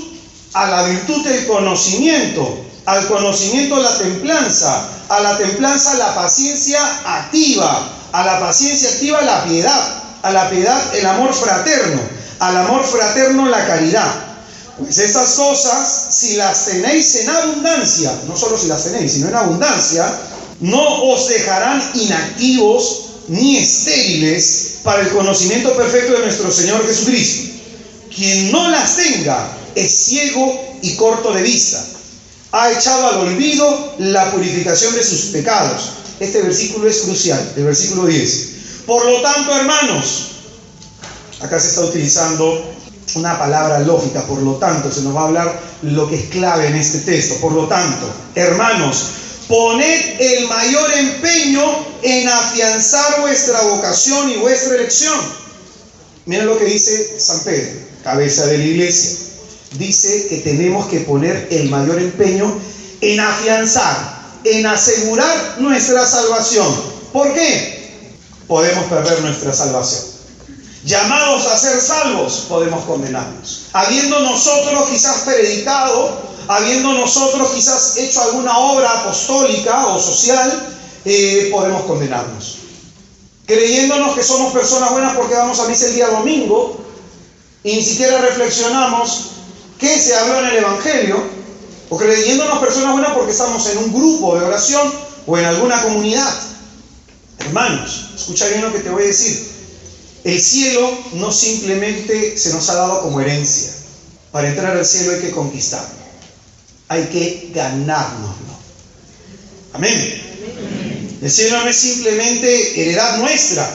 [SPEAKER 1] a la virtud el conocimiento, al conocimiento la templanza, a la templanza la paciencia activa, a la paciencia activa la piedad, a la piedad el amor fraterno, al amor fraterno la caridad. Pues estas cosas, si las tenéis en abundancia, no solo si las tenéis, sino en abundancia, no os dejarán inactivos ni estériles para el conocimiento perfecto de nuestro Señor Jesucristo. Quien no las tenga es ciego y corto de vista. Ha echado al olvido la purificación de sus pecados. Este versículo es crucial, el versículo 10. Por lo tanto, hermanos, acá se está utilizando una palabra lógica, por lo tanto, se nos va a hablar lo que es clave en este texto. Por lo tanto, hermanos, poned el mayor empeño en afianzar vuestra vocación y vuestra elección. Miren lo que dice San Pedro, cabeza de la iglesia. Dice que tenemos que poner el mayor empeño en afianzar, en asegurar nuestra salvación. ¿Por qué? Podemos perder nuestra salvación. Llamados a ser salvos, podemos condenarnos. Habiendo nosotros quizás predicado, habiendo nosotros quizás hecho alguna obra apostólica o social, podemos condenarnos. Creyéndonos que somos personas buenas porque vamos a misa el día domingo y ni siquiera reflexionamos qué se habló en el Evangelio, o creyéndonos personas buenas porque estamos en un grupo de oración o en alguna comunidad. Hermanos, escucha bien lo que te voy a decir. El cielo no simplemente se nos ha dado como herencia. Para entrar al cielo hay que conquistarlo. Hay que ganárnoslo. Amén. El cielo no es simplemente heredad nuestra.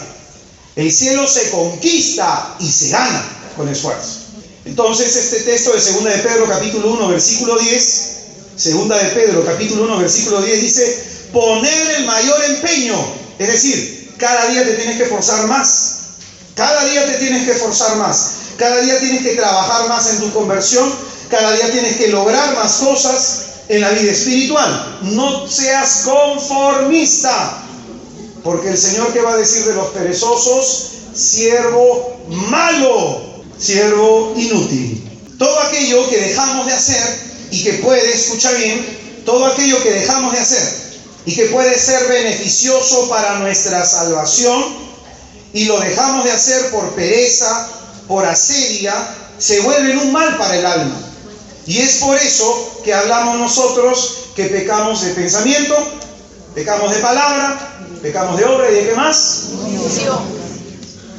[SPEAKER 1] El cielo se conquista y se gana con esfuerzo. Entonces este texto de 2 de Pedro capítulo 1 versículo 10, 2 de Pedro capítulo 1 versículo 10 dice: poner el mayor empeño. Es decir, cada día te tienes que esforzar más. Cada día te tienes que esforzar más. Cada día tienes que trabajar más en tu conversión. Cada día tienes que lograr más cosas en la vida espiritual. No seas conformista. Porque el Señor, ¿qué va a decir de los perezosos? Siervo malo, siervo inútil. Todo aquello que dejamos de hacer y que puede, escucha bien, todo aquello que dejamos de hacer y que puede ser beneficioso para nuestra salvación, y lo dejamos de hacer por pereza, por asedia, se vuelve un mal para el alma. Y es por eso que hablamos nosotros que pecamos de pensamiento, pecamos de palabra, pecamos de obra y de qué más.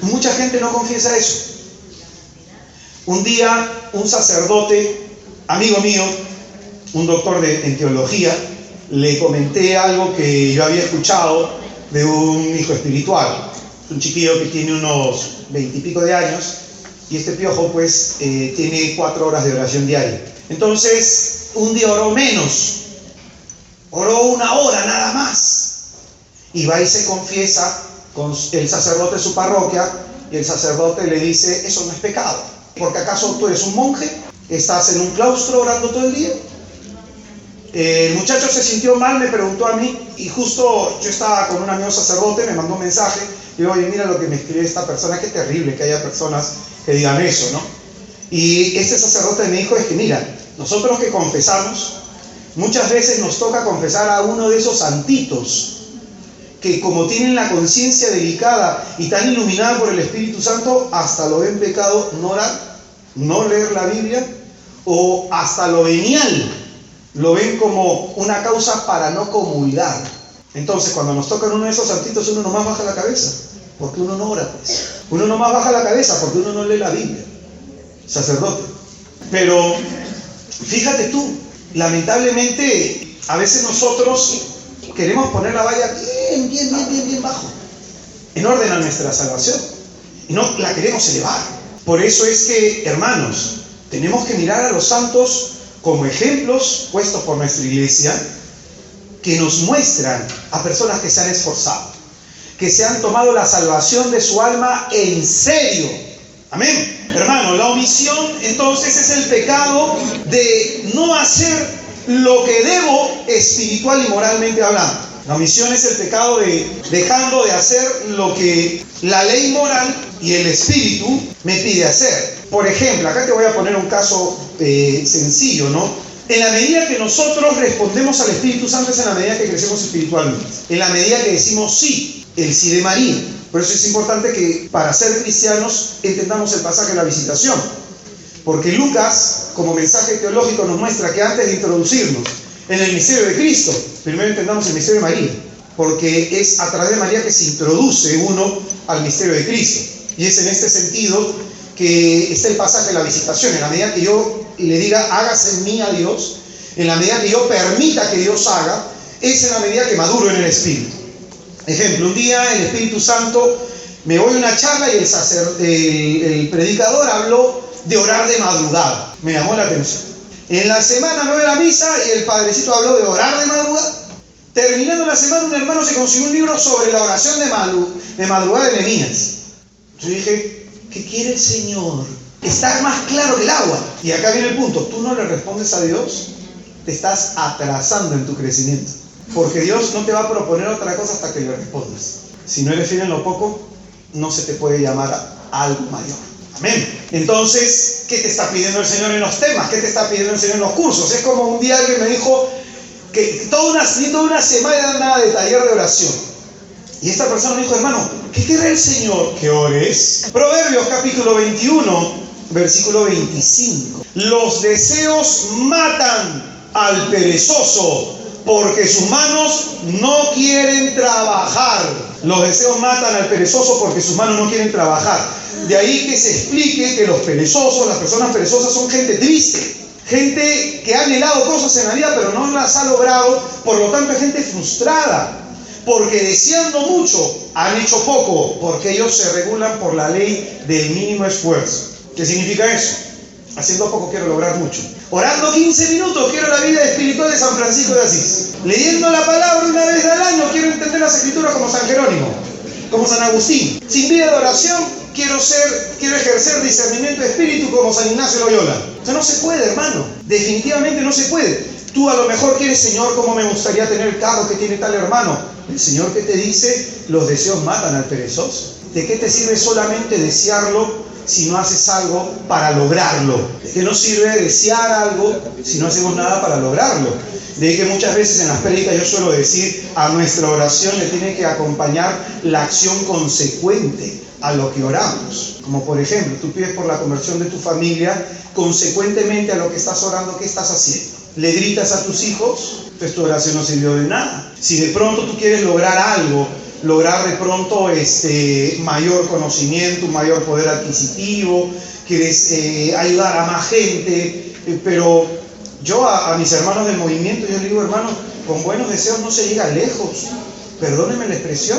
[SPEAKER 1] Mucha gente no confiesa eso. Un día un sacerdote, amigo mío, un doctor en teología, le comenté algo que yo había escuchado de un hijo espiritual. Un chiquillo que tiene unos 20 y pico de años, y este piojo pues tiene 4 horas de oración diaria. Entonces un día oró menos, oró 1 hora nada más, y va y se confiesa con el sacerdote de su parroquia, y el sacerdote le dice: eso no es pecado, porque acaso tú eres un monje, estás en un claustro orando todo el día. El muchacho se sintió mal, me preguntó a mí, y justo yo estaba con un amigo sacerdote, me mandó un mensaje. Digo: oye, mira lo que me escribe esta persona, qué terrible que haya personas que digan eso, ¿no? Y este sacerdote me dijo: es que mira, nosotros que confesamos, muchas veces nos toca confesar a uno de esos santitos, que como tienen la conciencia delicada y tan iluminada por el Espíritu Santo, hasta lo ven pecado no orar, no leer la Biblia, o hasta lo venial, lo ven como una causa para no comulgar. Entonces, cuando nos tocan uno de esos santitos, uno nomás baja la cabeza, porque uno no ora, pues. Uno nomás baja la cabeza, porque uno no lee la Biblia. Sacerdote. Pero, fíjate tú, lamentablemente, a veces nosotros queremos poner la valla bien bajo, en orden a nuestra salvación, y no la queremos elevar. Por eso es que, hermanos, tenemos que mirar a los santos como ejemplos puestos por nuestra iglesia, que nos muestran a personas que se han esforzado, que se han tomado la salvación de su alma en serio. Amén. Hermano, la omisión entonces es el pecado de no hacer lo que debo espiritual y moralmente hablando. La omisión es el pecado de dejando de hacer lo que la ley moral y el espíritu me pide hacer. Por ejemplo, acá te voy a poner un caso sencillo, ¿no? En la medida que nosotros respondemos al Espíritu Santo es en la medida que crecemos espiritualmente. En la medida que decimos sí, el sí de María. Por eso es importante que para ser cristianos entendamos el pasaje de la visitación. Porque Lucas, como mensaje teológico, nos muestra que antes de introducirnos en el misterio de Cristo, primero entendamos el misterio de María. Porque es a través de María que se introduce uno al misterio de Cristo. Y es en este sentido que está el pasaje de la visitación. En la medida que yo le diga, hágase en mí a Dios, en la medida que yo permita que Dios haga, es en la medida que maduro en el Espíritu. Ejemplo, un día el Espíritu Santo, me voy a una charla y el predicador habló de orar de madrugada. Me llamó la atención. En la semana me voy a la misa y el padrecito habló de orar de madrugada. Terminando la semana, un hermano se consiguió un libro sobre la oración de madrugada de Nehemías. Yo dije, ¿qué quiere el Señor? Estar más claro que el agua. Y acá viene el punto, tú no le respondes a Dios, te estás atrasando en tu crecimiento. Porque Dios no te va a proponer otra cosa hasta que le respondas. Si no eres fiel en lo poco, no se te puede llamar a algo mayor. Amén. Entonces, ¿qué te está pidiendo el Señor en los temas? ¿Qué te está pidiendo el Señor en los cursos? Es como un día alguien me dijo que toda una semana de taller de oración. Y esta persona me dijo, hermano, ¿qué quiere el Señor? Que ores. Proverbios capítulo 21, versículo 25. Los deseos matan al perezoso, porque sus manos no quieren trabajar. Los deseos matan al perezoso porque sus manos no quieren trabajar. De ahí que se explique que los perezosos, las personas perezosas son gente triste. Gente que ha anhelado cosas en la vida pero no las ha logrado. Por lo tanto es gente frustrada. Porque deseando mucho han hecho poco. Porque ellos se regulan por la ley del mínimo esfuerzo. ¿Qué significa eso? Haciendo poco quiero lograr mucho. Orando 15 minutos quiero la vida espiritual de San Francisco de Asís. Leyendo la palabra una vez al año quiero entender las escrituras como San Jerónimo, como San Agustín. Sin vida de oración quiero ejercer discernimiento de espíritu como San Ignacio de Loyola. Eso no se puede, hermano. Definitivamente no se puede. Tú a lo mejor quieres, Señor, cómo me gustaría tener el carro que tiene tal hermano. El Señor que te dice, los deseos matan al perezoso. ¿De qué te sirve solamente desearlo si no haces algo para lograrlo? ¿De qué nos sirve desear algo si no hacemos nada para lograrlo? De ahí que muchas veces en las prédicas yo suelo decir, a nuestra oración le tiene que acompañar la acción consecuente a lo que oramos. Como por ejemplo, tú pides por la conversión de tu familia, consecuentemente a lo que estás orando, ¿qué estás haciendo? ¿Le gritas a tus hijos? Pues tu oración no sirvió de nada. Si de pronto tú quieres lograr algo, lograr de pronto mayor conocimiento, un mayor poder adquisitivo, quieres ayudar a más gente, pero yo a mis hermanos del movimiento, yo les digo, hermano, con buenos deseos no se llega lejos. Perdónenme la expresión.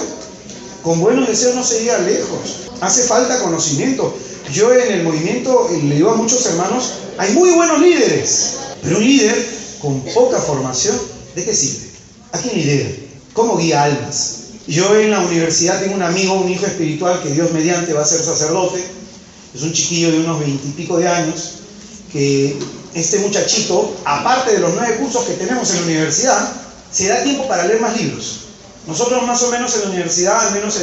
[SPEAKER 1] Con buenos deseos no se llega lejos. Hace falta conocimiento. Yo en el movimiento le digo a muchos hermanos, hay muy buenos líderes, pero un líder con poca formación, ¿de qué sirve? ¿A quién lidera? ¿Cómo guía almas? Yo en la universidad tengo un amigo, un hijo espiritual que Dios mediante va a ser sacerdote. Es un chiquillo de unos 20 y pico de años, que este muchachito, aparte de los 9 cursos que tenemos en la universidad, se da tiempo para leer más libros. Nosotros más o menos en la universidad, al menos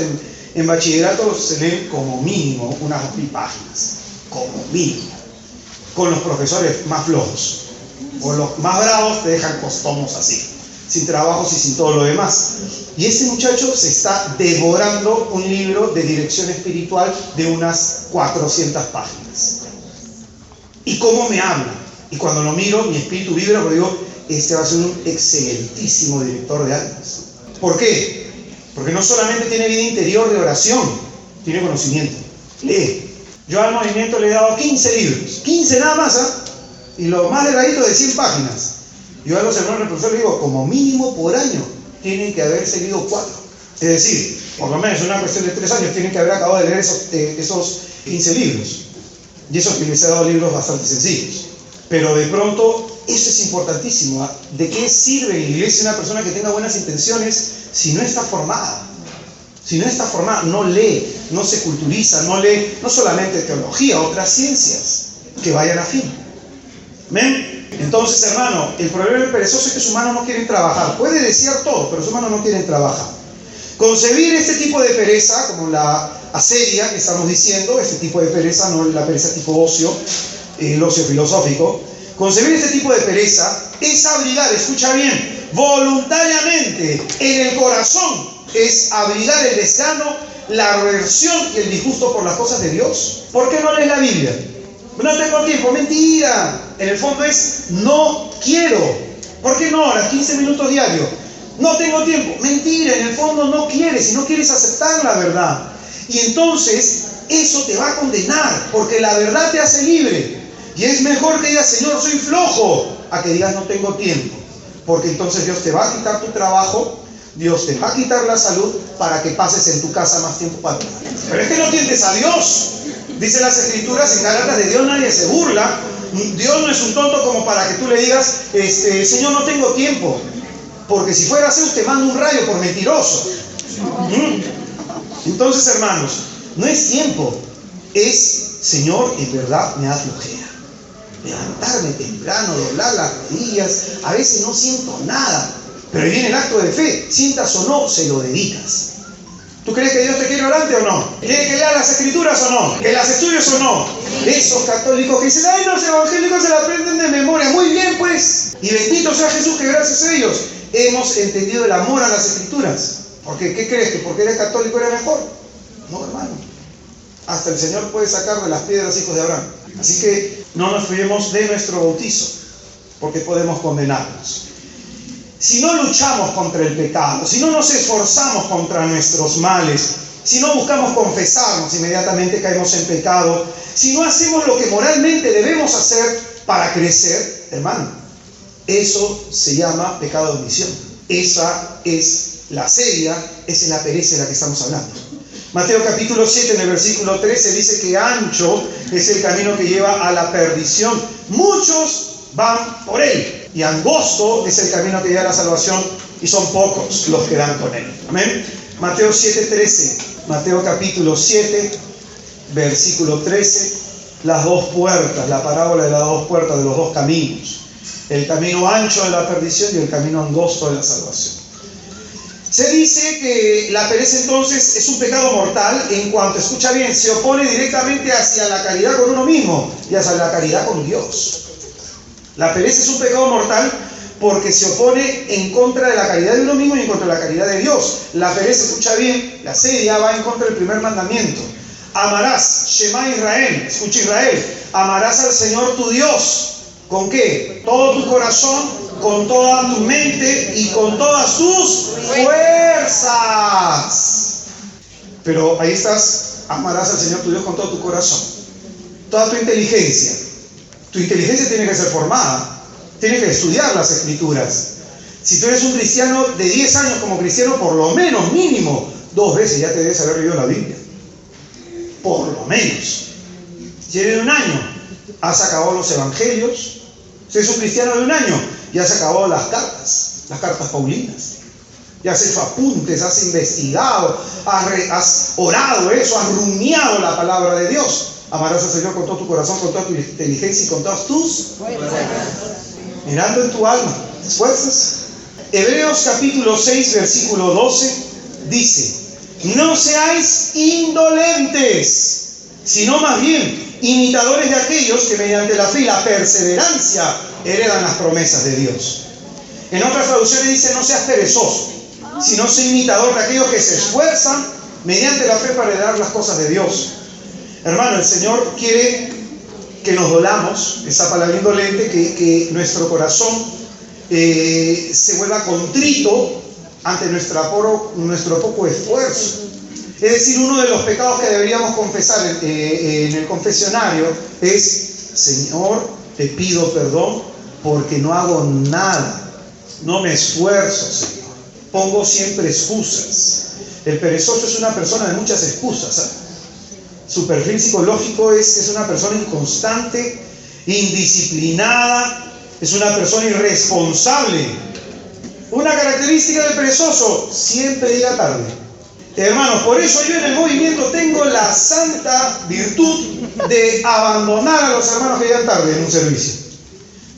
[SPEAKER 1] en bachillerato, se leen como mínimo unas 1000 páginas, como mínimo, con los profesores más flojos. O los más bravos te dejan tomos así, sin trabajos y sin todo lo demás. Y este muchacho se está devorando un libro de dirección espiritual de unas 400 páginas. ¿Y cómo me habla? Y cuando lo miro, mi espíritu vibra porque digo, este va a ser un excelentísimo director de almas. ¿Por qué? Porque no solamente tiene vida interior de oración, tiene conocimiento. Lee. Yo al movimiento le he dado 15 libros, 15 nada más, ¿eh? Y lo más delgadito de 100 páginas. Yo a los hermanos del profesor le digo, como mínimo por año, tienen que haber seguido 4. Es decir, por lo menos en una cuestión de 3 años, tienen que haber acabado de leer esos 15 libros. Y eso que les he dado libros bastante sencillos. Pero de pronto, eso es importantísimo. ¿Eh? ¿De qué sirve en la iglesia una persona que tenga buenas intenciones si no está formada? Si no está formada, no lee, no se culturiza, no lee no solamente teología, otras ciencias que vayan a fin. ¿Ven? Entonces, hermano, el problema del perezoso es que sus manos no quieren trabajar. Puede desear todo, pero sus manos no quieren trabajar. Concebir este tipo de pereza, como la asedia que estamos diciendo, este tipo de pereza, no la pereza tipo ocio, el ocio filosófico. Concebir este tipo de pereza es abrigar, escucha bien, voluntariamente en el corazón, es abrigar el desgano, la aversión y el disgusto por las cosas de Dios. ¿Por qué no lees la Biblia? No tengo tiempo, mentira. En el fondo es no quiero. ¿Por qué no oras 15 minutos diarios? No tengo tiempo, mentira. En el fondo no quieres y no quieres aceptar la verdad. Y entonces eso te va a condenar, porque la verdad te hace libre. Y es mejor que digas, Señor, soy flojo, a que digas, no tengo tiempo. Porque entonces Dios te va a quitar tu trabajo, Dios te va a quitar la salud para que pases en tu casa más tiempo para ti. Pero es que no tientes a Dios. Dice las Escrituras, en Gálatas, de Dios nadie se burla. Dios no es un tonto como para que tú le digas, Señor, no tengo tiempo. Porque si fuera así, te manda un rayo por mentiroso. Entonces, hermanos, no es tiempo. Es, Señor, en verdad me da flojera. Levantarme temprano, doblar las rodillas. A veces no siento nada. Pero ahí viene el acto de fe. Sientas o no, se lo dedicas. ¿Tú crees que Dios te quiere orante o no? ¿Quiere que lea las Escrituras o no? ¿Que las estudies o no? Esos católicos que dicen, ay, los evangélicos se la aprenden de memoria. Muy bien, pues. Y bendito sea Jesús, que gracias a ellos hemos entendido el amor a las Escrituras. Porque, ¿qué crees? ¿Que porque eres católico eres mejor? No, hermano. Hasta el Señor puede sacar de las piedras hijos de Abraham. Así que no nos fiemos de nuestro bautizo, porque podemos condenarnos. Si no luchamos contra el pecado, si no nos esforzamos contra nuestros males, si no buscamos confesarnos, inmediatamente caemos en pecado, si no hacemos lo que moralmente debemos hacer para crecer, hermano, eso se llama pecado de omisión. Esa es la asedia, esa es la pereza de la que estamos hablando. Mateo capítulo 7, en el versículo 13, dice que ancho es el camino que lleva a la perdición. Muchos van por él. Y angosto es el camino que lleva a la salvación, y son pocos los que dan con él. Amén. Mateo 7:13. Mateo capítulo 7, versículo 13. Las dos puertas, la parábola de las dos puertas, de los dos caminos. El camino ancho de la perdición y el camino angosto de la salvación. Se dice que la pereza entonces es un pecado mortal en cuanto, escucha bien, se opone directamente hacia la caridad con uno mismo y hacia la caridad con Dios. La pereza es un pecado mortal porque se opone en contra de la caridad de uno mismo y en contra de la caridad de Dios. La pereza, escucha bien, la asedia va en contra del primer mandamiento. Amarás, Shema Israel, escucha Israel, amarás al Señor tu Dios. ¿Con qué? Todo tu corazón, con toda tu mente y con todas tus fuerzas. Pero ahí estás, amarás al Señor tu Dios con todo tu corazón, toda tu inteligencia. Tu inteligencia tiene que ser formada, tienes que estudiar las Escrituras. Si tú eres un cristiano de 10 años como cristiano, por lo menos, mínimo, 2 veces ya te debes haber leído la Biblia. Por lo menos. Si eres de 1 año, has acabado los evangelios. Si eres un cristiano de 1 año, ya has acabado las cartas paulinas. Ya has hecho apuntes, has investigado, has orado eso, has rumiado la palabra de Dios. Amarás al Señor con todo tu corazón, con toda tu inteligencia y con todas tus fuerzas. Mirando en tu alma, fuerzas. Hebreos capítulo 6, versículo 12, dice, no seáis indolentes, sino más bien imitadores de aquellos que mediante la fe y la perseverancia heredan las promesas de Dios. En otras traducciones dice, no seas perezoso, sino sé imitador de aquellos que se esfuerzan mediante la fe para heredar las cosas de Dios. Hermano, el Señor quiere que nos dolamos, esa palabra indolente, que nuestro corazón se vuelva contrito ante nuestro poco esfuerzo. Es decir, uno de los pecados que deberíamos confesar en el confesionario es, Señor, te pido perdón porque no hago nada, no me esfuerzo, Señor. Pongo siempre excusas. El perezoso es una persona de muchas excusas, ¿sabes? Su perfil psicológico es que es una persona inconstante, indisciplinada, es una persona irresponsable. Una característica del perezoso, siempre llega tarde. Hermanos, por eso yo en el movimiento tengo la santa virtud de abandonar a los hermanos que llegan tarde en un servicio.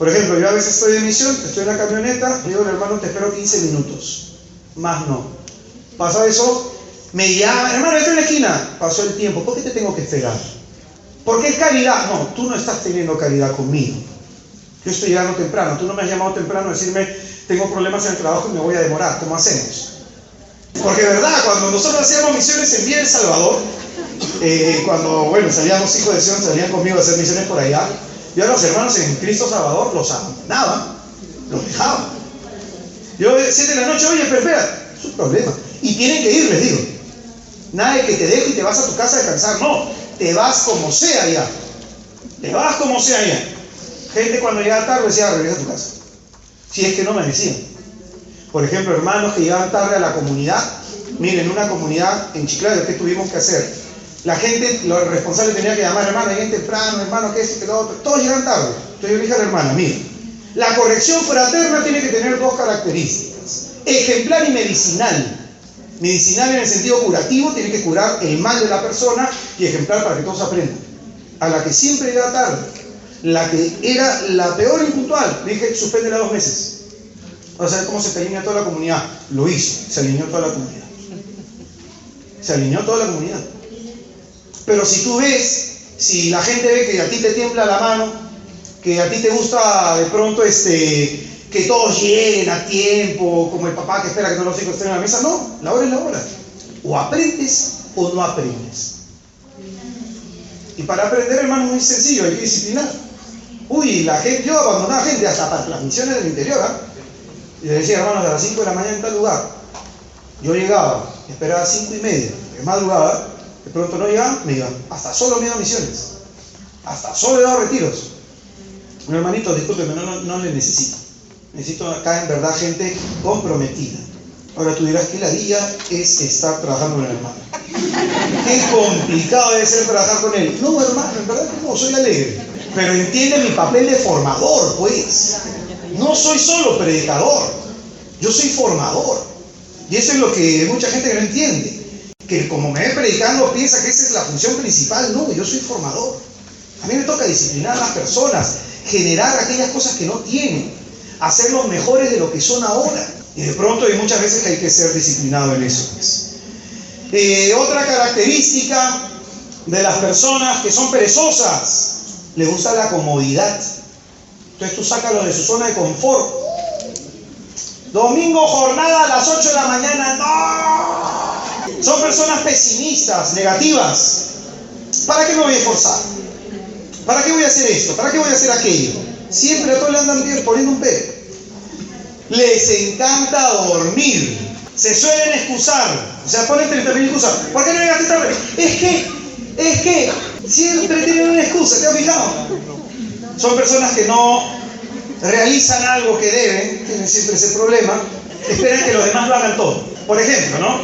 [SPEAKER 1] Por ejemplo, yo a veces estoy de misión, estoy en la camioneta, le digo al hermano, te espero 15 minutos. Más no. Pasa eso, me llama, hermano, estoy en la esquina. Pasó el tiempo, ¿por qué te tengo que esperar? Porque es caridad. No, tú no estás teniendo caridad conmigo. Yo estoy llegando temprano, tú no me has llamado temprano a decirme, tengo problemas en el trabajo y me voy a demorar. ¿Cómo hacemos? Porque verdad, cuando nosotros hacíamos misiones en Villa El Salvador, cuando, bueno, salíamos hijos de Sion, salían conmigo a hacer misiones por allá, yo a los hermanos en Cristo Salvador los abandonaba, los dejaba. Yo 7 de la noche, oye, pero espera, es un problema. Y tienen que ir, les digo. Nada de que te dejo y te vas a tu casa a descansar, no, te vas como sea ya. Te vas como sea ya. Gente cuando llegaba tarde decía, regresa a tu casa. Si es que no me decían. Por ejemplo, hermanos que llegaban tarde a la comunidad. Miren, una comunidad en Chiclayo, ¿qué tuvimos que hacer? La gente, los responsables tenían que llamar, hermano, lleguen temprano, hermano, ¿qué es? ¿Qué lo otro? Todos llegan tarde. Entonces yo le dije a la hermana, mira, la corrección fraterna tiene que tener 2 características. Ejemplar y medicinal. Medicinal en el sentido curativo, tiene que curar el mal de la persona, y ejemplar para que todos aprendan. A la que siempre llega tarde, la que era la peor impuntual, le dije, suspéndela 2 meses. Vamos a ver cómo se alinea toda la comunidad. Lo hizo, se alineó toda la comunidad. Se alineó toda la comunidad. Pero si tú ves, si la gente ve que a ti te tiembla la mano, que a ti te gusta de pronto que todos lleguen a tiempo, como el papá que espera que todos los hijos estén en la mesa, no, la hora es la hora. O aprendes o no aprendes. Y para aprender, hermano, es muy sencillo, hay que disciplinar. Uy, la gente, yo abandonaba gente hasta para las misiones del interior, ¿eh? Y le decía, hermanos, a las 5 de la mañana en tal lugar. Yo llegaba, esperaba 5:30, de madrugada, de pronto no llegaban, me iban. Hasta solo me he dado misiones. Hasta solo he dado retiros. Un hermanito, discúlpeme, no le necesito. Necesito acá en verdad gente comprometida. Ahora tú dirás, ¿qué ladilla es estar trabajando con el hermano? Qué complicado debe ser trabajar con él. No, hermano, en verdad que no, soy alegre. Pero entiende mi papel de formador, pues. No soy solo predicador, yo soy formador. Y eso es lo que mucha gente que no entiende. Que como me ve predicando piensa que esa es la función principal. No, yo soy formador. A mí me toca disciplinar a las personas, generar aquellas cosas que no tienen, hacerlos mejores de lo que son ahora. Y de pronto hay muchas veces que hay que ser disciplinado en eso, pues. Otra característica de las personas que son perezosas, les gusta la comodidad. Entonces tú sácalo de su zona de confort. Domingo, jornada a las 8 de la mañana, ¡no! Son personas pesimistas, negativas. ¿Para qué me voy a esforzar? ¿Para qué voy a hacer esto? ¿Para qué voy a hacer aquello? Siempre a todos le andan poniendo un pero. Les encanta dormir. Se suelen excusar. O sea, ponen 30.000 excusas. ¿Por qué no llegaste tarde? Es que siempre tienen una excusa, ¿te has fijado? Son personas que no realizan algo que deben, tienen siempre ese problema, esperan que los demás lo hagan todo. Por ejemplo, ¿no?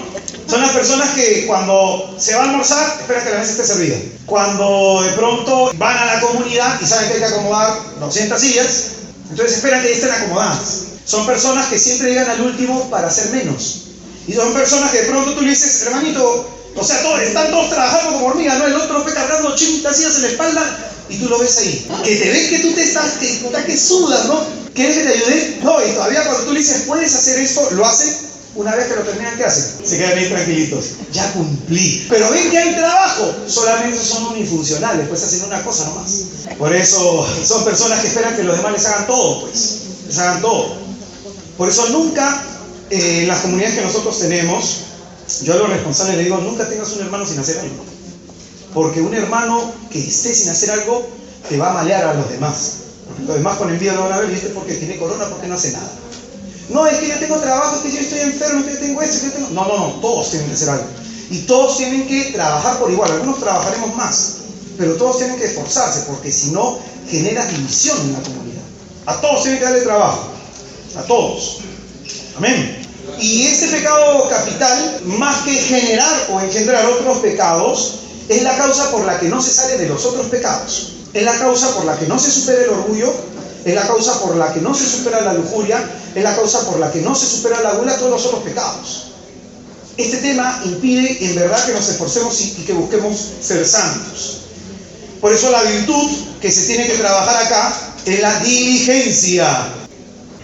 [SPEAKER 1] Son las personas que cuando se va a almorzar, esperan que la mesa esté servida. Cuando de pronto van a la comunidad y saben que hay que acomodar 200 sillas, entonces esperan que estén acomodadas. Son personas que siempre llegan al último para hacer menos. Y son personas que de pronto tú le dices, hermanito, o sea, están todos trabajando como hormigas, ¿no? El otro fue cargando 80 sillas en la espalda y tú lo ves ahí. Que te ven que tú que sudas, ¿no? ¿Quieres que te ayude? No, y todavía cuando tú le dices, ¿puedes hacer esto? Lo hace. Una vez que lo terminan, ¿qué hacen? Se quedan bien tranquilitos. Ya cumplí. Pero ven que hay trabajo. Solamente son unifuncionales, pues hacen una cosa nomás. Por eso son personas que esperan que los demás les hagan todo, pues. Les hagan todo. Por eso nunca, en las comunidades que nosotros tenemos, yo a los responsables les digo, nunca tengas un hermano sin hacer algo. Porque un hermano que esté sin hacer algo, te va a malear a los demás. Porque los demás con envidia lo van a ver y este porque tiene corona, porque no hace nada. No, es que yo tengo trabajo, es que yo estoy enfermo, es que yo tengo esto, es que yo tengo... No, todos tienen que hacer algo. Y todos tienen que trabajar por igual. Algunos trabajaremos más, pero todos tienen que esforzarse, porque si no, genera división en la comunidad. A todos tienen que darle trabajo. A todos. Amén. Y este pecado capital, más que generar o engendrar otros pecados, es la causa por la que no se sale de los otros pecados. Es la causa por la que no se supera el orgullo. Es la causa por la que no se supera la lujuria, es la causa por la que no se supera la gula, todos los otros pecados. Este tema impide en verdad que nos esforcemos y que busquemos ser santos. Por eso la virtud que se tiene que trabajar acá en la diligencia.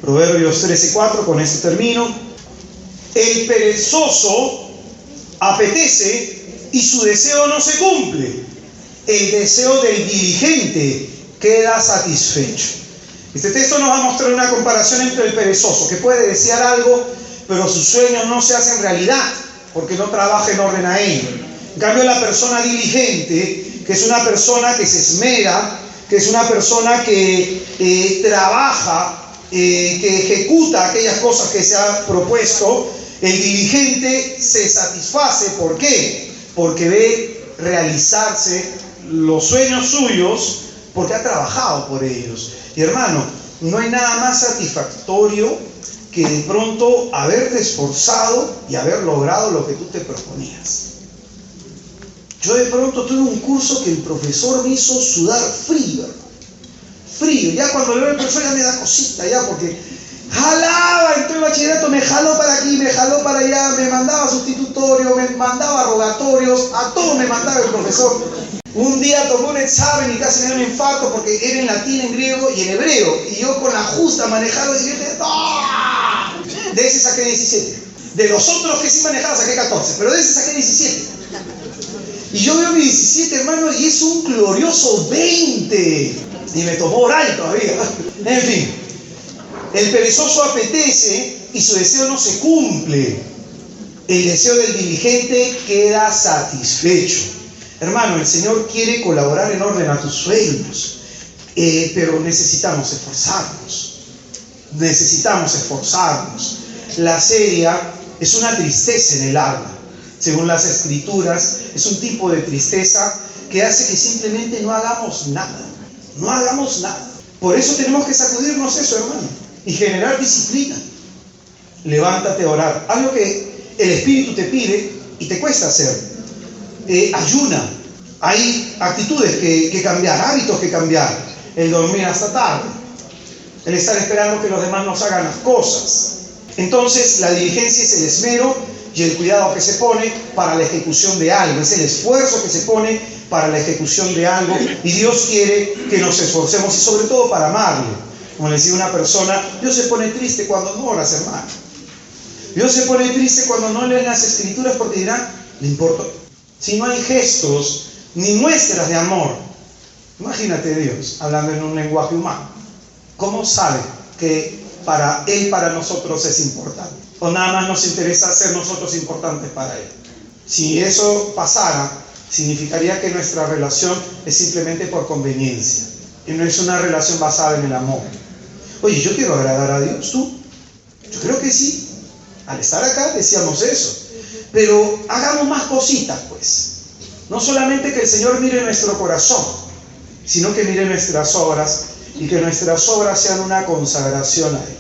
[SPEAKER 1] Proverbios 13:4, con esto termino. El perezoso apetece y su deseo no se cumple. El deseo del diligente queda satisfecho. Este texto nos va a mostrar una comparación entre el perezoso, que puede desear algo, pero sus sueños no se hacen realidad, porque no trabaja en orden a ello. En cambio, la persona diligente, que es una persona que se esmera, que es una persona que trabaja, que ejecuta aquellas cosas que se ha propuesto, el diligente se satisface. ¿Por qué? Porque ve realizarse los sueños suyos, porque ha trabajado por ellos. Y hermano, no hay nada más satisfactorio que de pronto haberte esforzado y haber logrado lo que tú te proponías. Yo de pronto tuve un curso que el profesor me hizo sudar frío, hermano. Frío, ya cuando le veo al profesor ya me da cosita, ya, porque jalaba, entré en bachillerato, me jaló para aquí, me jaló para allá, me mandaba sustitutorio, me mandaba rogatorios, a todo me mandaba el profesor. Un día tomé un examen y casi me dio un infarto porque era en latín, en griego y en hebreo, y yo con la justa manejaba y dije, ¡ah! De ese saqué 17. De los otros que sí manejaba saqué 14, pero de ese saqué 17. Y yo veo mi 17, hermano, y es un glorioso 20. Y me tomó oral todavía. En fin, el perezoso apetece y su deseo no se cumple. El deseo del diligente queda satisfecho. Hermano, el Señor quiere colaborar en orden a tus sueños, pero necesitamos esforzarnos. Necesitamos esforzarnos. La seria es una tristeza en el alma. Según las Escrituras, es un tipo de tristeza que hace que simplemente no hagamos nada. No hagamos nada. Por eso tenemos que sacudirnos eso, hermano, y generar disciplina. Levántate a orar. Algo que el Espíritu te pide y te cuesta hacer. Ayuna. Hay actitudes que cambiar, hábitos que cambiar. El dormir hasta tarde, el estar esperando que los demás nos hagan las cosas. Entonces, la diligencia es el esmero y el cuidado que se pone para la ejecución de algo. Es el esfuerzo que se pone para la ejecución de algo. Y Dios quiere que nos esforcemos, y sobre todo para amarle. Como le decía una persona, Dios se pone triste cuando no oras, hermano. Dios se pone triste cuando no leen las Escrituras, porque dirán, le importa. Si no hay gestos ni muestras de amor, imagínate Dios hablando en un lenguaje humano. ¿Cómo sabe que para Él, para nosotros es importante? ¿O nada más nos interesa ser nosotros importantes para Él? Si eso pasara, significaría que nuestra relación es simplemente por conveniencia, y no es una relación basada en el amor. Oye, yo quiero agradar a Dios, ¿tú? Yo creo que sí. Al estar acá decíamos eso. Pero hagamos más cositas, pues. No solamente que el Señor mire nuestro corazón, sino que mire nuestras obras, y que nuestras obras sean una consagración a Él,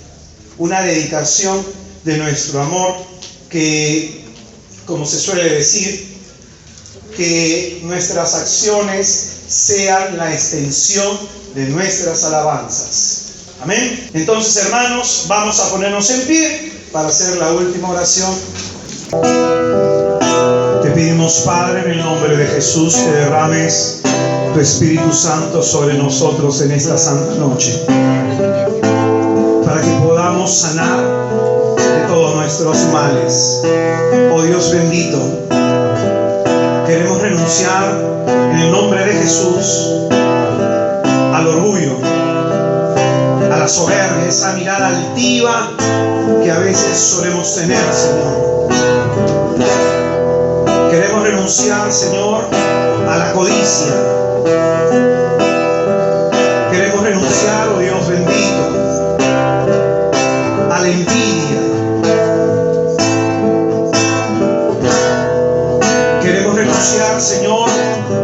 [SPEAKER 1] una dedicación de nuestro amor, que, como se suele decir, que nuestras acciones sean la extensión de nuestras alabanzas. Amén. Entonces, hermanos, vamos a ponernos en pie para hacer la última oración. Te pedimos, Padre, en el nombre de Jesús, que derrames tu Espíritu Santo sobre nosotros en esta santa noche, para que podamos sanar de todos nuestros males. Oh Dios bendito, queremos renunciar en el nombre de Jesús al orgullo, a la soberbia, esa mirada altiva que a veces solemos tener, Señor. Queremos renunciar, Señor, a la codicia. Queremos renunciar, oh Dios bendito, a la envidia. Queremos renunciar, Señor,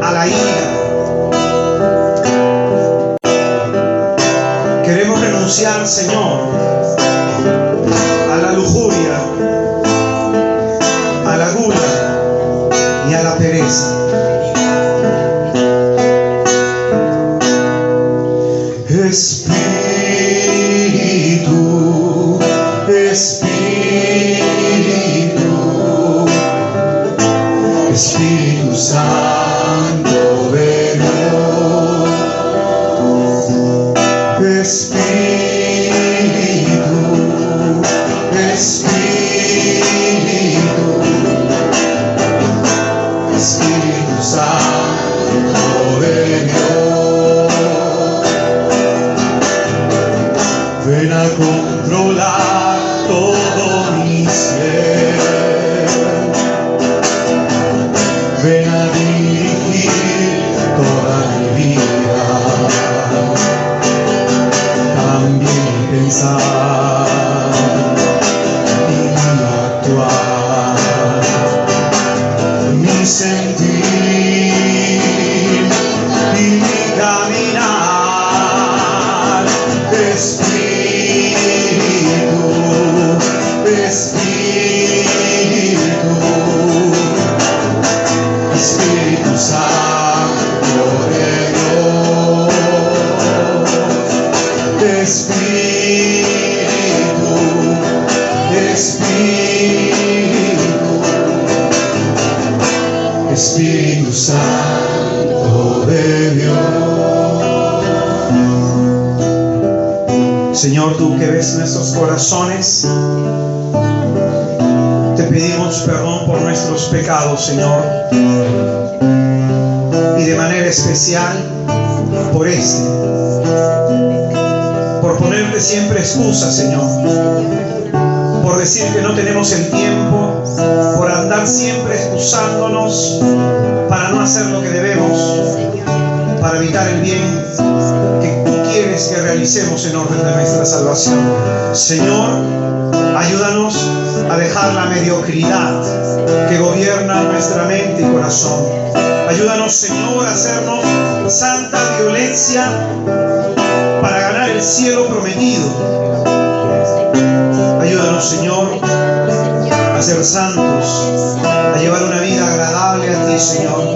[SPEAKER 1] a la ira. Queremos renunciar, Señor, a la lujuria, a la gula y a la pereza. Espíritu, Espíritu, Espíritu Santo, ven. Espíritu Santo de Dios, Espíritu, Espíritu Santo de Dios. Señor, tú que ves nuestros corazones, te pedimos perdón por nuestros pecados, Señor, y de manera especial por por ponerte siempre excusas, Señor, por decir que no tenemos el tiempo, por andar siempre excusándonos para no hacer lo que debemos, para evitar el bien que tú quieres que realicemos en orden de nuestra salvación. Señor, ayúdanos a dejar la mediocridad que gobierna nuestra mente y corazón. Ayúdanos, Señor, a hacernos santa violencia para ganar el cielo prometido. Ayúdanos, Señor, a ser santos, a llevar una vida agradable a ti, Señor.